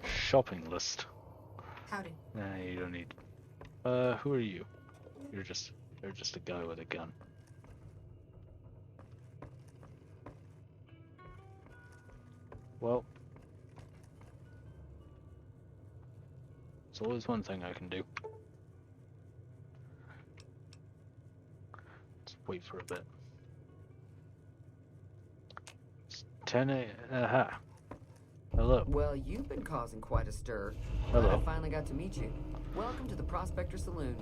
Speaker 1: Shopping list.
Speaker 7: Howdy.
Speaker 1: Nah, you don't need. Who are you? You're just a guy with a gun. Well, there's always one thing I can do. Let's wait for a bit. It's 10 a.m. Aha. Hello.
Speaker 9: Well, you've been causing quite a stir.
Speaker 1: Hello.
Speaker 9: Glad I finally got to meet you. Welcome to the Prospector Saloon.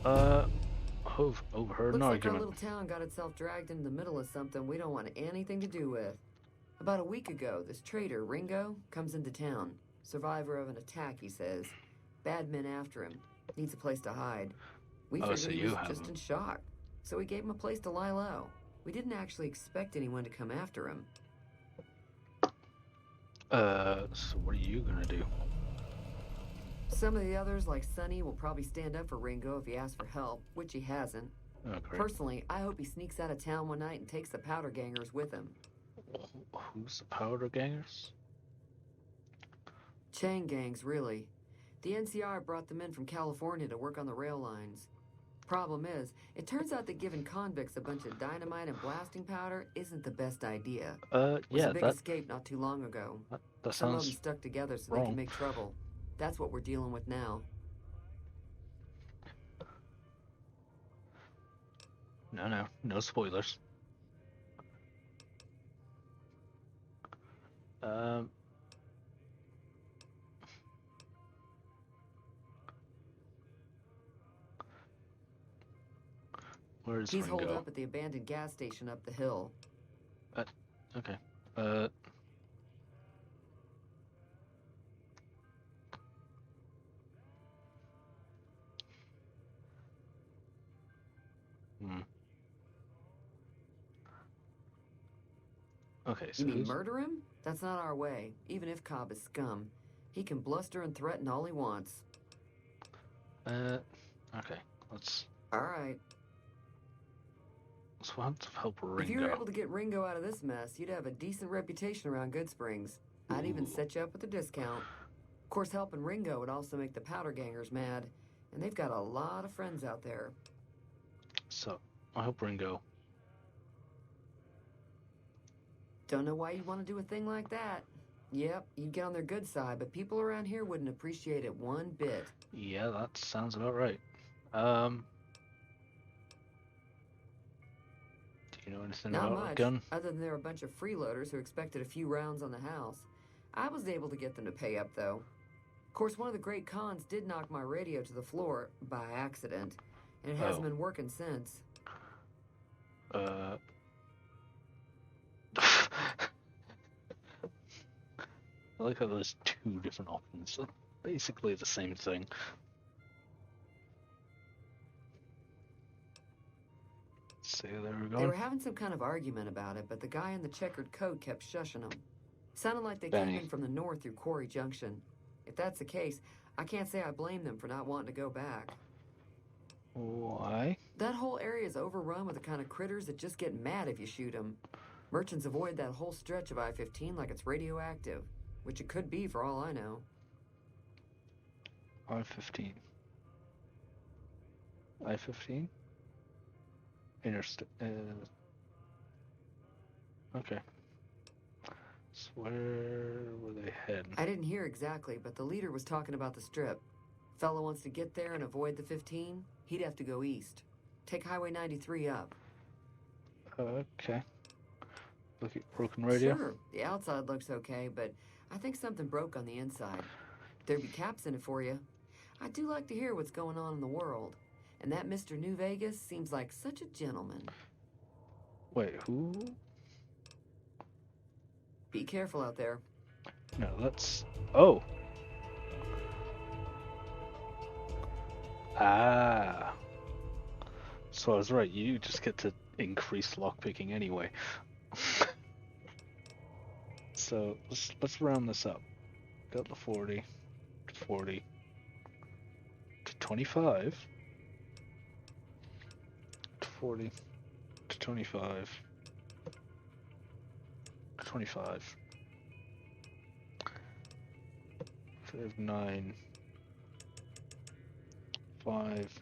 Speaker 1: Overheard an
Speaker 9: Looks like our
Speaker 1: argument.
Speaker 9: little town got itself dragged into the middle of something we don't want anything to do with. About a week ago, this trader, Ringo, comes into town. Survivor of an attack, he says. Bad men after him. Needs a place to hide. We figured
Speaker 1: so
Speaker 9: he
Speaker 1: you
Speaker 9: was
Speaker 1: have
Speaker 9: just
Speaker 1: him.
Speaker 9: in shock. So we gave him a place to lie low. We didn't actually expect anyone to come after him.
Speaker 1: So what are you gonna do?
Speaker 9: Some of the others, like Sonny, will probably stand up for Ringo if he asks for help, which he hasn't.
Speaker 1: Oh, great.
Speaker 9: Personally, I hope he sneaks out of town one night and takes the powder gangers with him.
Speaker 1: Who's the powder gangers?
Speaker 9: Chain gangs, really. The NCR brought them in from California to work on the rail lines. Problem is, it turns out that giving convicts a bunch of dynamite and blasting powder isn't the best idea. Was
Speaker 1: Yeah,
Speaker 9: a big escape not too long ago.
Speaker 1: that
Speaker 9: Some of them
Speaker 1: sounds
Speaker 9: stuck together so they
Speaker 1: wrong.
Speaker 9: can make trouble. That's what we're dealing with now.
Speaker 1: No spoilers. Where is
Speaker 9: He's holed
Speaker 1: Ringo?
Speaker 9: up at the abandoned gas station up the hill.
Speaker 1: Okay. Okay, so
Speaker 9: You mean
Speaker 1: who's...
Speaker 9: murder him? That's not our way, even if Cobb is scum. He can bluster and threaten all he wants.
Speaker 1: Okay, let's
Speaker 9: Alright.
Speaker 1: want to help Ringo.
Speaker 9: If you were able to get Ringo out of this mess, you'd have a decent reputation around Good Springs. I'd even set you up with a discount. Of course, helping Ringo would also make the powder gangers mad, and they've got a lot of friends out there.
Speaker 1: So, I hope Ringo...
Speaker 9: Don't know why you'd want to do a thing like that. Yep, you'd get on their good side, but people around here wouldn't appreciate it one bit.
Speaker 1: Yeah, that sounds about right. Do you know anything
Speaker 9: Not
Speaker 1: about a
Speaker 9: much,
Speaker 1: gun?
Speaker 9: other than they're a bunch of freeloaders who expected a few rounds on the house. I was able to get them to pay up, though. Of course, one of the great cons did knock my radio to the floor by accident, and it hasn't been working since.
Speaker 1: I like how there's two different options. They're basically the same thing. See, there we go.
Speaker 9: They were having some kind of argument about it, but the guy in the checkered coat kept shushing them. Sounded like they came in from the north through Quarry Junction. If that's the case, I can't say I blame them for not wanting to go back.
Speaker 1: Why?
Speaker 9: That whole area is overrun with the kind of critters that just get mad if you shoot them. Merchants avoid that whole stretch of I-15 like it's radioactive, which it could be for all I know.
Speaker 1: I-15. I-15? Interstate. Okay. So where were they heading?
Speaker 9: I didn't hear exactly, but the leader was talking about the strip. Fellow wants to get there and avoid the 15, he'd have to go east. Take Highway 93 up.
Speaker 1: Okay. Look at broken radio?
Speaker 9: Sure, the outside looks okay, but I think something broke on the inside. There'd be caps in it for you. I do like to hear what's going on in the world. And that Mr. New Vegas seems like such a gentleman.
Speaker 1: Wait, who?
Speaker 9: Be careful out there.
Speaker 1: No, that's... Oh! Ah! So I was right, you just get to increase lockpicking anyway. So, let's round this up. Got the 40, to 40, to 25, to 40, to 25, to 25, 5, 9, 5,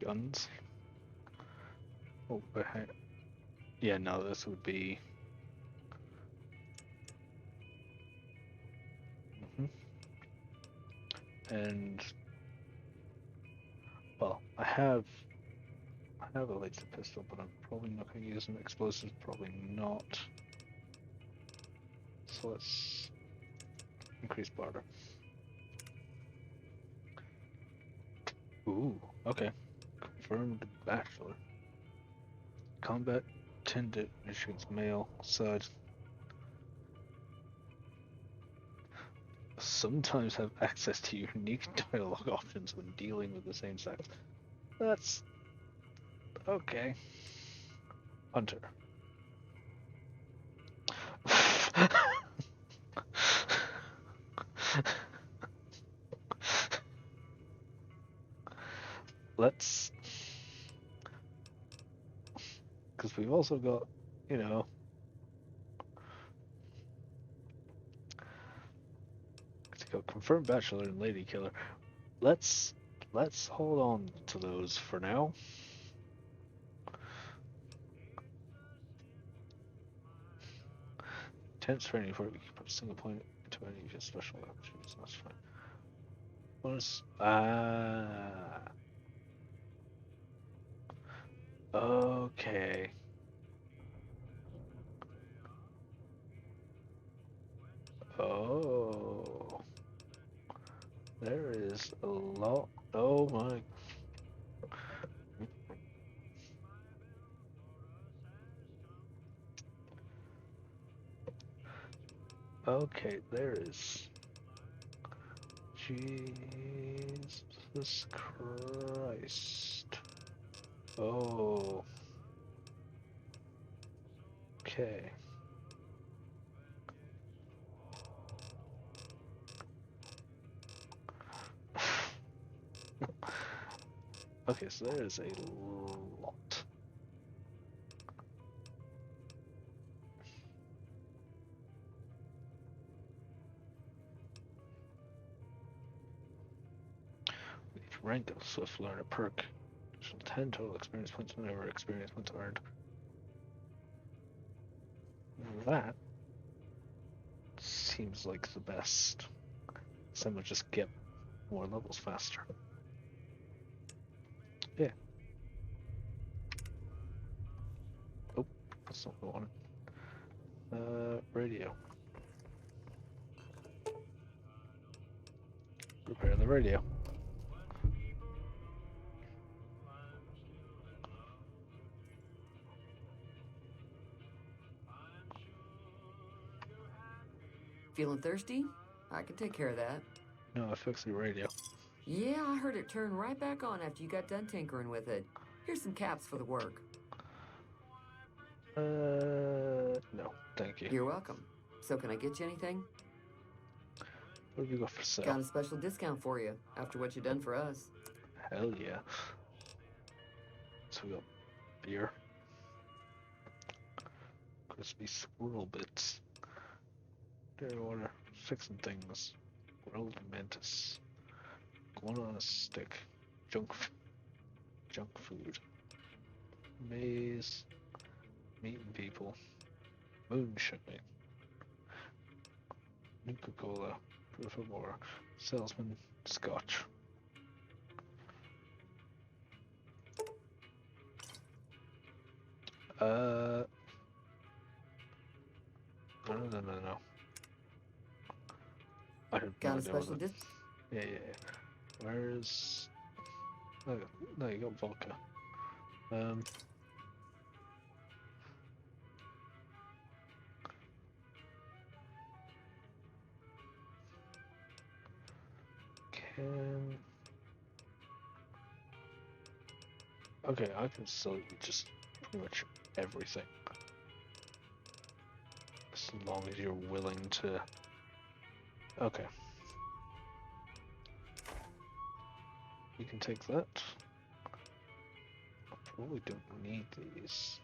Speaker 1: guns. Oh, yeah, no, this would be... And... Well, I have a laser pistol, but I'm probably not going to use an explosive, probably not. So let's increase barter. Ooh, okay. Confirmed bachelor. Combat technicians, male, side. Sometimes have access to unique dialogue options when dealing with the same sex. That's... okay. Hunter. we've also got, you know, it's got confirmed bachelor and lady killer. Let's hold on to those for now. Intense training for you put a single point into any of your special opportunities. That's fine. Bonus. Okay. Oh. There is a lot. Oh my. Okay, there is. Jesus Christ. Oh. Okay. Okay, so there is a lot. We need to rank a Swift Learner perk. Additional 10 total experience points whenever experience points are earned. That seems like the best. Someone just get more levels faster. Yeah. Oh, that's not what I wanted. Radio. Repair the radio.
Speaker 9: Feeling thirsty? I can take care of that.
Speaker 1: No, I fixed the radio.
Speaker 9: Yeah, I heard it turn right back on after you got done tinkering with it. Here's some caps for the work.
Speaker 1: No, thank you.
Speaker 9: You're welcome. So can I get you anything?
Speaker 1: What have you got for sale?
Speaker 9: Got a special discount for you after what you done for us.
Speaker 1: Hell yeah. So we got beer. Crispy squirrel bits. Dairy water. Fixing things. Grilled mantis. One on a stick. Junk food. Maize. Meeting people. Moonshine. Nuka-Cola. Proof of war. Salesman. Scotch. No. I have
Speaker 9: Got
Speaker 1: no
Speaker 9: a
Speaker 1: idea
Speaker 9: special
Speaker 1: what
Speaker 9: dis.
Speaker 1: Yeah. Where is? No, you got vodka. Okay, I can sell you just pretty much everything. As long as you're willing to... Okay. You can take that. I probably don't need these.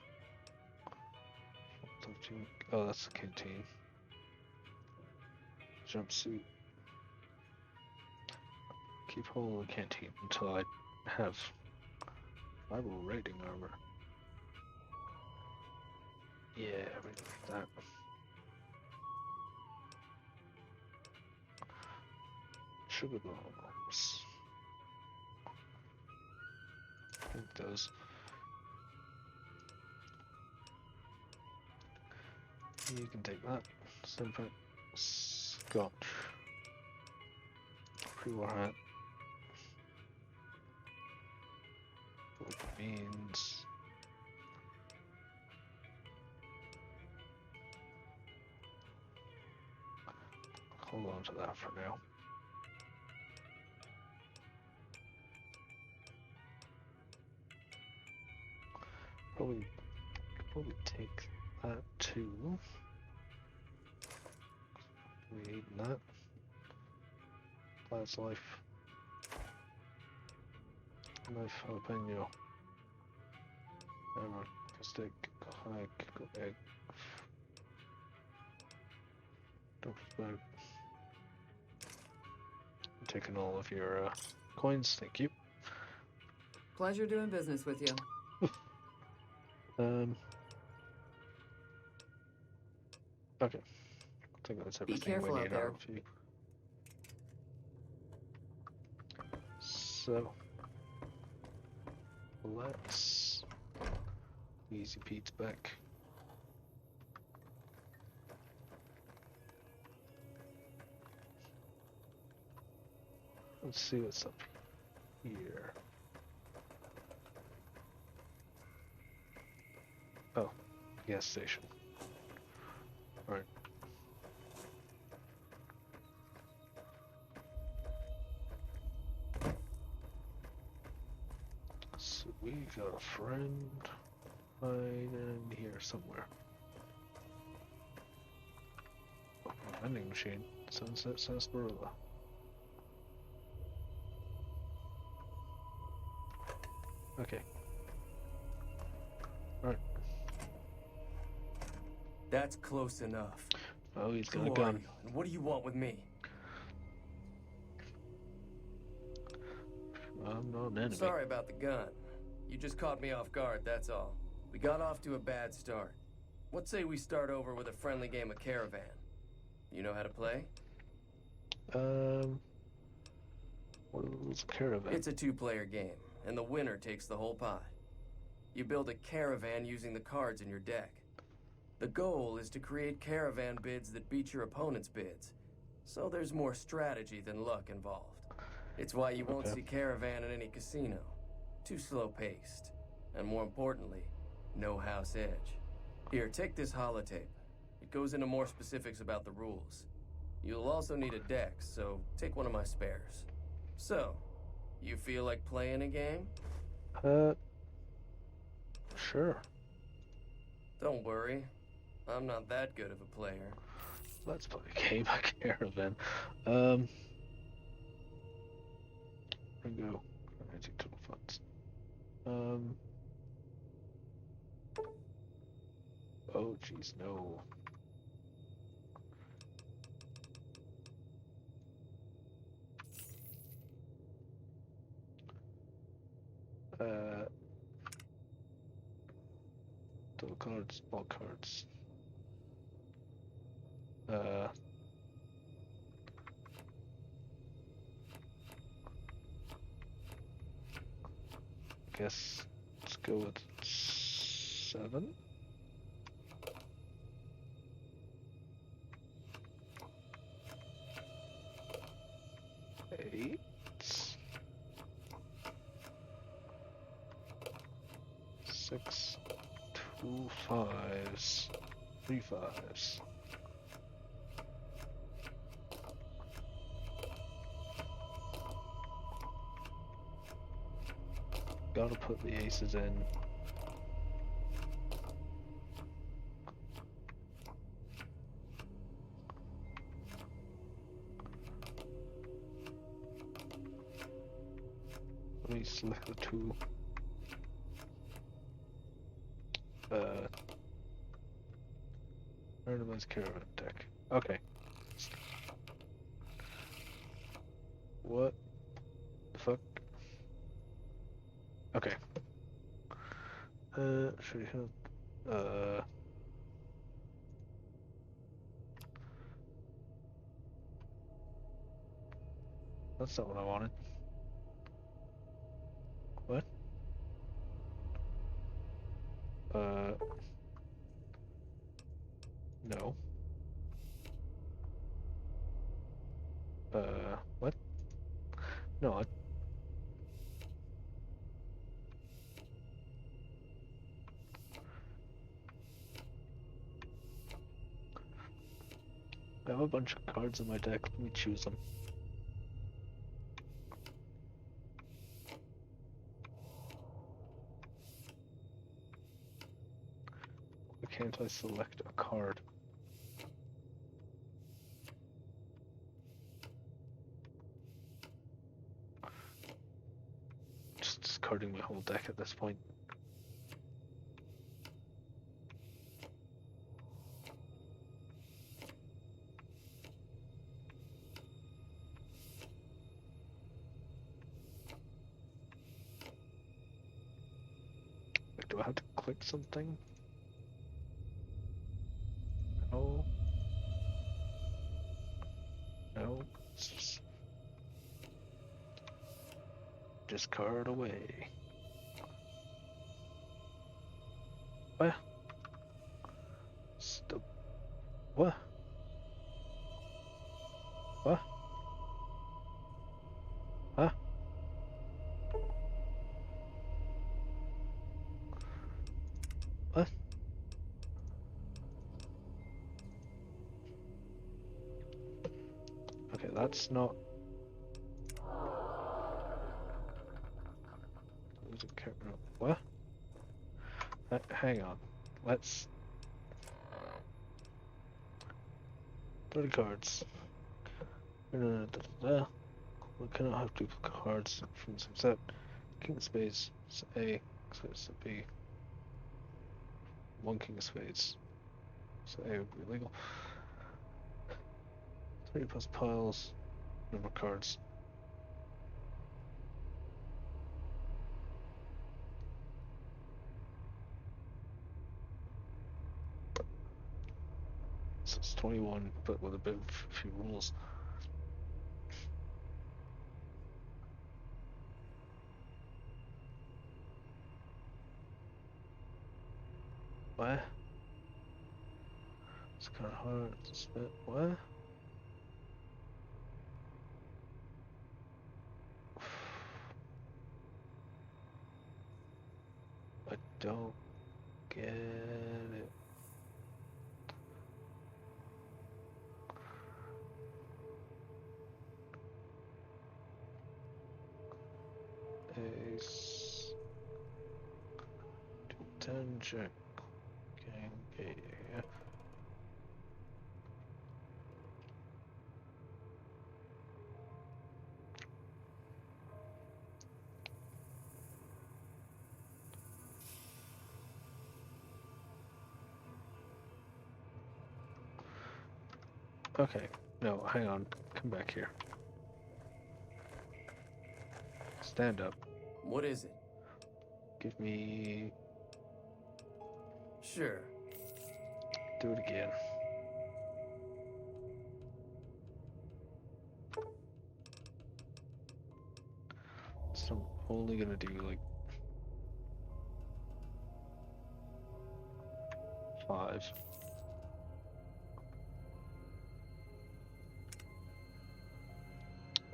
Speaker 1: Oh, that's the canteen. Jumpsuit. Keep hold of the canteen until I have Bible rating armor. Yeah, we need that. Sugar bombs. I think those. You can take that. Simple. Scotch. Pre-war hat. Beans. Hold on to that for now. Probably take that too. We need that. Plant's life. Knife jalapeno. Stick, hike, egg. Don't forget. I'm taking all of your coins, thank you.
Speaker 9: Pleasure doing business with you.
Speaker 1: Okay. I think that's everything
Speaker 9: careful
Speaker 1: we
Speaker 9: out
Speaker 1: need
Speaker 9: there.
Speaker 1: out of you. So let's Easy Pete's back. Let's see what's up here. Oh, gas station. Alright. So we got a friend right in here somewhere. Oh, vending machine. Sunset Sarsaparilla. Okay. Alright.
Speaker 11: That's close enough.
Speaker 1: Oh, he's got
Speaker 11: Who
Speaker 1: a
Speaker 11: are
Speaker 1: gun.
Speaker 11: you, and what do you want with me?
Speaker 1: I'm not an enemy.
Speaker 11: Sorry about the gun. You just caught me off guard, that's all. We got off to a bad start. What say we start over with a friendly game of Caravan? You know how to play?
Speaker 1: What is Caravan?
Speaker 11: It's a two-player game, and the winner takes the whole pot. You build a caravan using the cards in your deck. The goal is to create caravan bids that beat your opponent's bids, so there's more strategy than luck involved. It's why you won't see Caravan in any casino. Too slow-paced. And more importantly, no house edge. Here, take this holotape. It goes into more specifics about the rules. You'll also need a deck, so take one of my spares. So, you feel like playing a game?
Speaker 1: Sure.
Speaker 11: Don't worry. I'm not that good of a player.
Speaker 1: Let's play a game of Caravan. Go. Managing total funds. Oh, jeez, no. Total cards, all cards. Guess let's go with 7. Eight. 6. 2 5s. 3 5s. Gotta put the aces in. Let me select the 2. Randomized Caravan deck. Okay. What the fuck? Okay. Should we have that's not what I wanted. What? No. What? No, I have a bunch of cards in my deck. Let me choose them. Why can't I select a card? Just discarding my whole deck at this point. Do I have to click something? No. No. Discard away. What? Stop. What? What? Huh? What? Okay, that's not. What? Hang on. Let's. 30 cards. We cannot have duplicate cards from the same set. King of Spades, so A, so B. One King of Spades, so A would be illegal. 30 plus piles, number of cards. So it's 21, but with a bit of a few rules. What? It's kind of hard to spit. What? I don't get it. Ace. 10 check. King, yeah. Okay, no, hang on. Come back here. Stand up.
Speaker 11: What is it?
Speaker 1: Give me...
Speaker 11: Sure.
Speaker 1: Do it again. So I'm only gonna do like 5.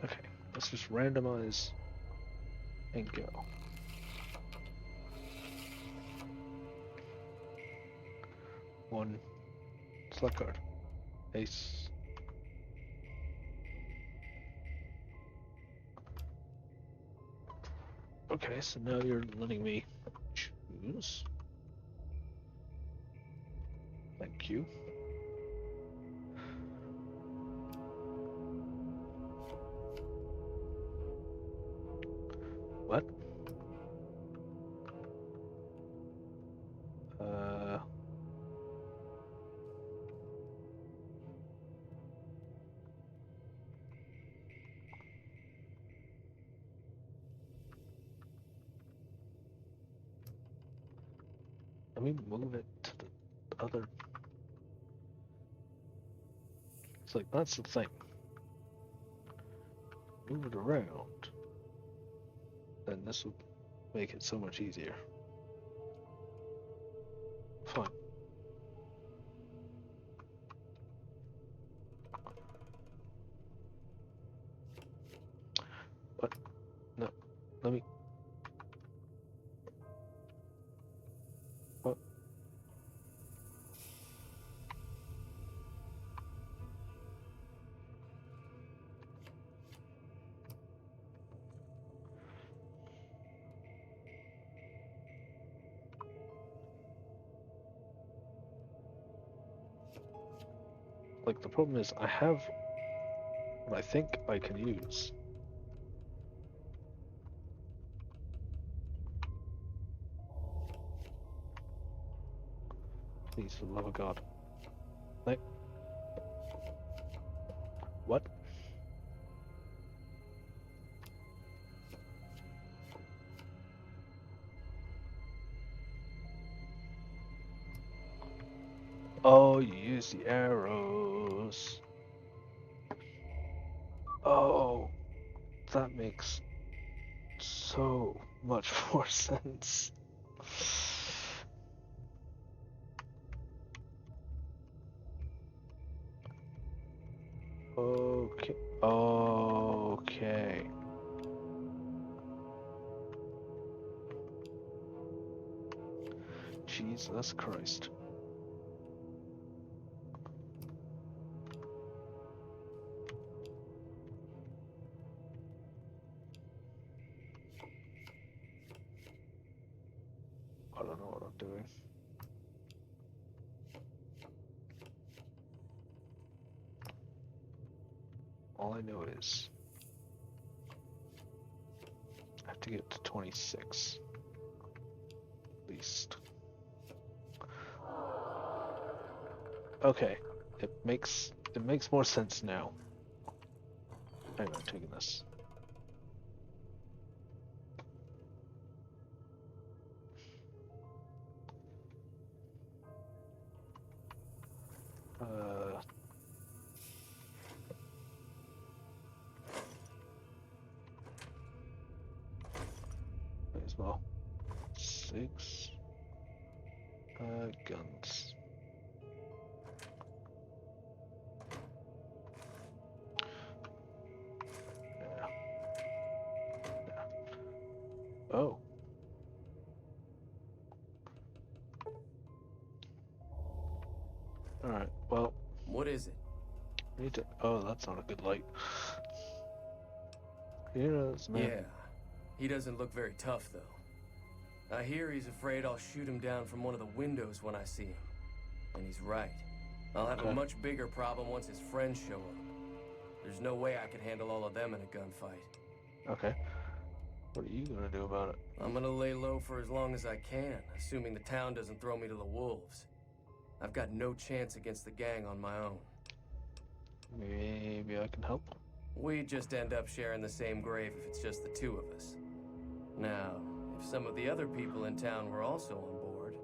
Speaker 1: Okay, let's just randomize and go. One select card. Ace. Okay, so now you're letting me choose. Thank you. What? Let me move it to the other. It's like, that's the thing. Move it around. Then this will make it so much easier. Fine. What? No. Let me. What? Like, the problem is I have what I think I can use. Please, for the love of God. Like, what? Oh, you use the arrows. Oh, that makes so much more sense. Okay. Okay. Jesus Christ. I don't know what I'm doing. All I know is I have to get to 26 at least. Okay, it makes more sense now. Anyway, I'm taking this. Might as well. 6 guns. Yeah. Yeah. Oh. Alright, well.
Speaker 11: What is it?
Speaker 1: We need to. Oh, that's not a good light. Here's man.
Speaker 11: Yeah. He doesn't look very tough, though. I hear he's afraid I'll shoot him down from one of the windows when I see him. And he's right. I'll have a much bigger problem once his friends show up. There's no way I could handle all of them in a gunfight.
Speaker 1: Okay. What are you gonna do about it?
Speaker 11: I'm gonna lay low for as long as I can, assuming the town doesn't throw me to the wolves. I've got no chance against the gang on my own.
Speaker 1: Maybe I can help?
Speaker 11: We'd just end up sharing the same grave if it's just the two of us. Now, if some of the other people in town were also on board...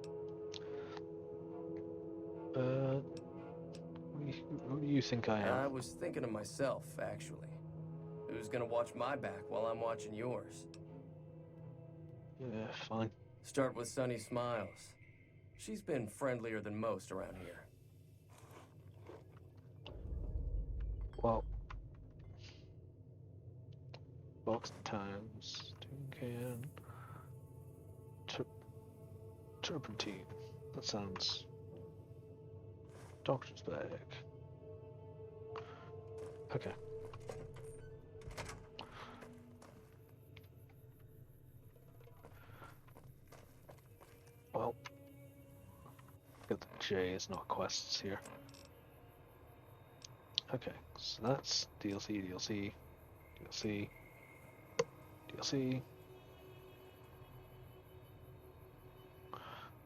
Speaker 1: Who do you think I am?
Speaker 11: I was thinking of myself, actually. Who's gonna watch my back while I'm watching yours?
Speaker 1: Yeah, fine.
Speaker 11: Start with Sunny Smiles. She's been friendlier than most around here.
Speaker 1: Well, box times, tin can, turpentine. That sounds. Doctor's bag. Okay. Well, get the J's, not quests here. Okay, so that's DLC, DLC, DLC, DLC.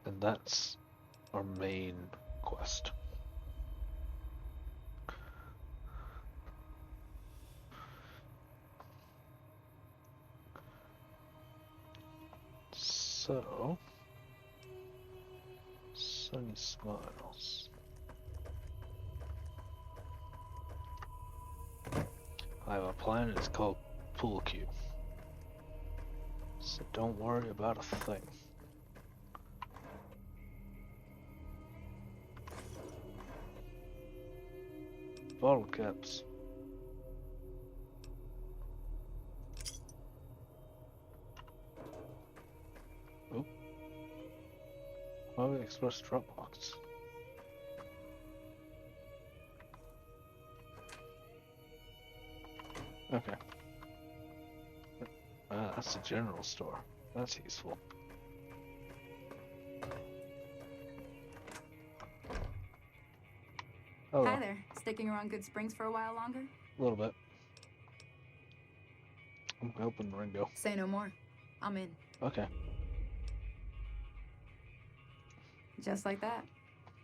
Speaker 1: And that's our main quest. So, Sunny Smiles. I have a plan, it's called Pool Cue. So don't worry about a thing. Bottle caps. Oh. Huawei Express Dropbox. Okay. That's a general store. That's useful. Oh,
Speaker 7: Hi there. Sticking around Good Springs for a while longer?
Speaker 1: A little bit. I'm helping Ringo.
Speaker 7: Say no more. I'm in.
Speaker 1: Okay.
Speaker 7: Just like that.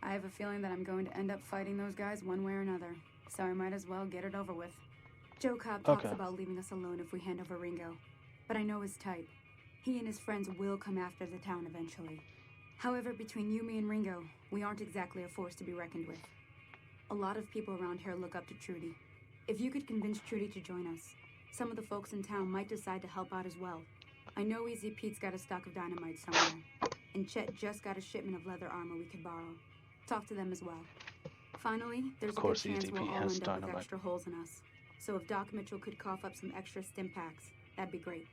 Speaker 7: I have a feeling that I'm going to end up fighting those guys one way or another. So I might as well get it over with. Joe Cobb talks about leaving us alone if we hand over Ringo. But I know his type. He and his friends will come after the town eventually. However, between you, me, and Ringo, we aren't exactly a force to be reckoned with. A lot of people around here look up to Trudy. If you could convince Trudy to join us, some of the folks in town might decide to help out as well. I know Easy Pete's got a stock of dynamite somewhere, and Chet just got a shipment of leather armor we could borrow. Talk to them as well. Finally, there's a good chance we'll all end up with extra holes in us. So if Doc Mitchell could cough up some extra stim packs, that'd be great.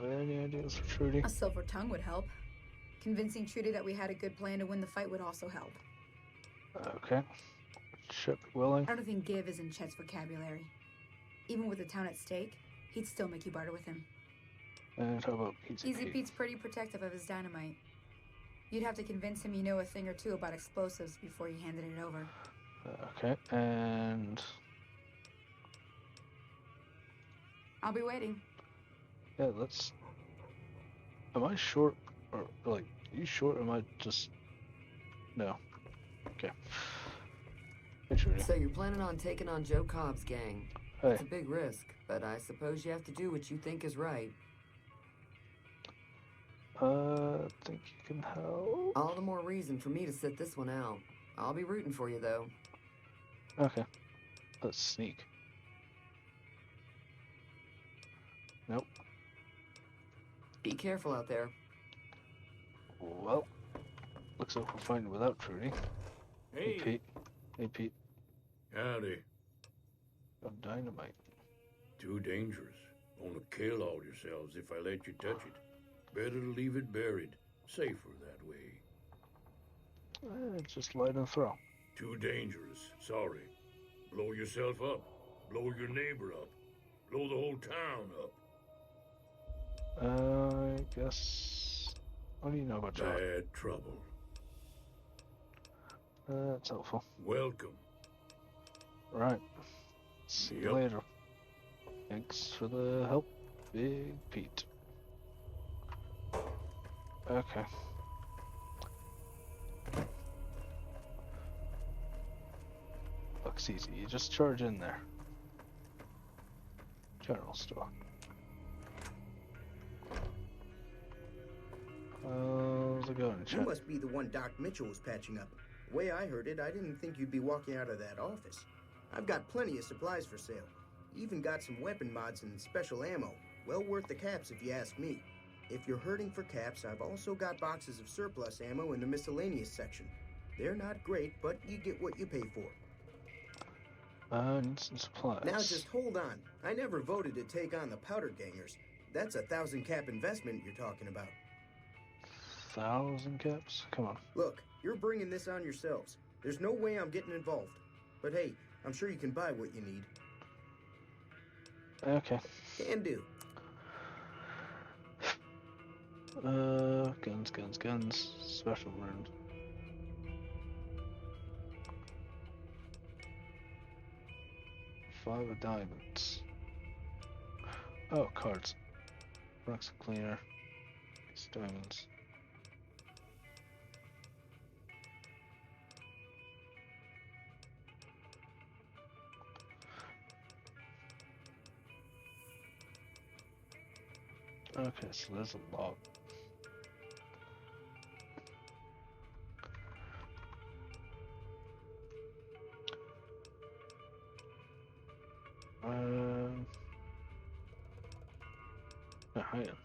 Speaker 1: Any ideas for Trudy?
Speaker 7: A silver tongue would help. Convincing Trudy that we had a good plan to win the fight would also help.
Speaker 1: Okay. Chip willing.
Speaker 7: I don't think give is in Chet's vocabulary. Even with the town at stake, he'd still make you barter with him.
Speaker 1: And how about
Speaker 7: Easy Pete's pretty protective of his dynamite. You'd have to convince him you know a thing or two about explosives before you handed it over.
Speaker 1: Okay, and...
Speaker 7: I'll be waiting.
Speaker 1: Yeah, let's... Am I short? Or, like, are you short or am I just... No. Okay. Hey, Trudy.
Speaker 9: So you're planning on taking on Joe Cobb's gang.
Speaker 1: Hey.
Speaker 9: It's a big risk, but I suppose you have to do what you think is right.
Speaker 1: I think you can help.
Speaker 9: All the more reason for me to sit this one out. I'll be rooting for you, though.
Speaker 1: Okay. Let's sneak. Nope.
Speaker 9: Be careful out there.
Speaker 1: Well, looks like we're fighting without Trudy.
Speaker 6: Hey.
Speaker 1: Pete. Hey, Pete.
Speaker 6: Howdy.
Speaker 1: Got dynamite.
Speaker 6: Too dangerous. Gonna kill all yourselves if I let you touch it. Better to leave it buried. Safer that way.
Speaker 1: Just light and throw.
Speaker 6: Too dangerous. Sorry. Blow yourself up. Blow your neighbor up. Blow the whole town up.
Speaker 1: I guess... What do you know about that?
Speaker 6: Bad trouble.
Speaker 1: That's helpful.
Speaker 6: Welcome.
Speaker 1: Right. See you later. Thanks for the help, Big Pete. Okay. Looks easy. You just charge in there. General store. How's it going,
Speaker 12: You must be the one Doc Mitchell was patching up. The way I heard it, I didn't think you'd be walking out of that office. I've got plenty of supplies for sale. Even got some weapon mods and special ammo. Well worth the caps if you ask me. If you're hurting for caps, I've also got boxes of surplus ammo in the miscellaneous section. They're not great, but you get what you pay for.
Speaker 1: Need some supplies.
Speaker 12: Now just hold on. I never voted to take on the Powder Gangers. That's a 1,000 cap investment you're talking about.
Speaker 1: 1,000 caps? Come on.
Speaker 12: Look, you're bringing this on yourselves. There's no way I'm getting involved. But hey, I'm sure you can buy what you need.
Speaker 1: Okay.
Speaker 12: Can do.
Speaker 1: Guns. Special round. Five of diamonds. Oh, cards. Rocks cleaner. It's diamonds. Okay, so there's a lot. Hang on.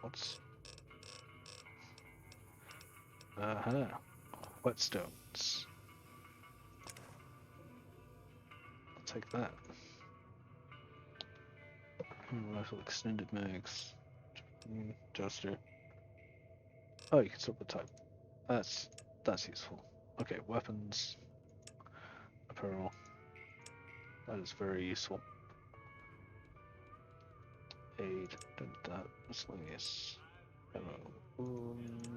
Speaker 1: What's... Whetstones. I'll take that. Rifle extended mags. Duster. Oh, you can swap the type. That's useful. Okay, weapons. Apparel. That is very useful. Aid. Did that. Miscellaneous.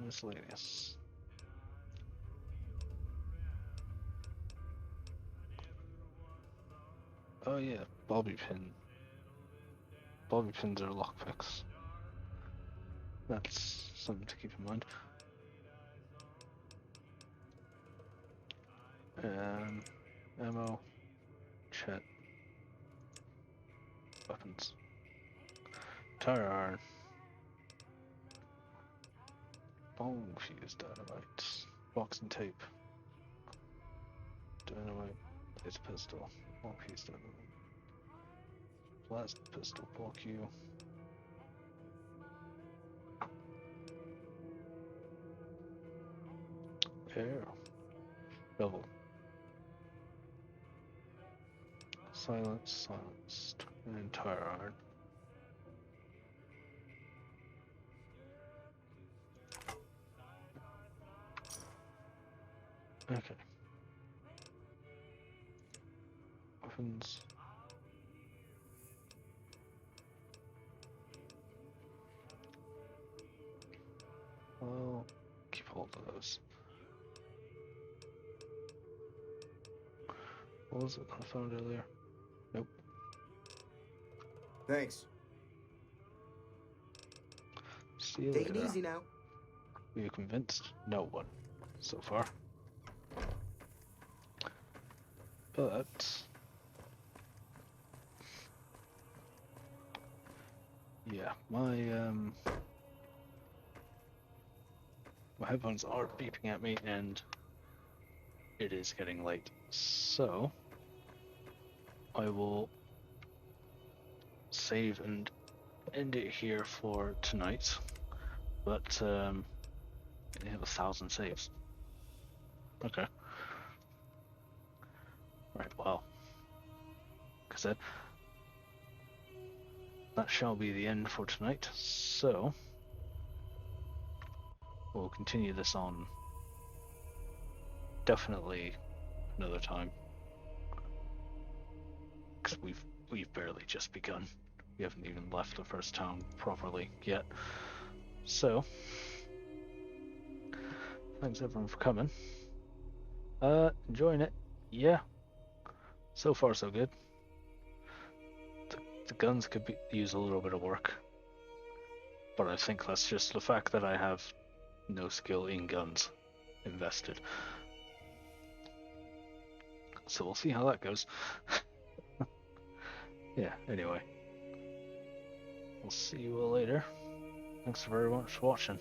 Speaker 1: Miscellaneous. Oh yeah, bobby pin. Bobby pins are lockpicks. That's something to keep in mind. Ammo. Chet. Weapons. tire iron. Bone fuse dynamite. Box and tape. Dynamite. It's pistol. Bone fuse dynamite. Blast pistol. Block you. Air. Double. Silence, silenced. And tire iron. Okay. Weapons. Well, keep hold of those. What was it I found earlier? Nope.
Speaker 12: Thanks.
Speaker 1: See you
Speaker 12: Take
Speaker 1: later.
Speaker 12: it easy now.
Speaker 1: You convinced no one so far. But yeah, my headphones are beeping at me and it is getting late. So I will save and end it here for tonight. But I have 1,000 saves. Okay. Right, well, like I said, that shall be the end for tonight, so we'll continue this on definitely another time, because we've barely just begun. We haven't even left the first town properly yet. So, thanks everyone for coming. Enjoying it? Yeah. So far, so good. The guns could use a little bit of work, but I think that's just the fact that I have no skill in guns invested. So we'll see how that goes. Yeah, anyway. We'll see you all later. Thanks very much for watching.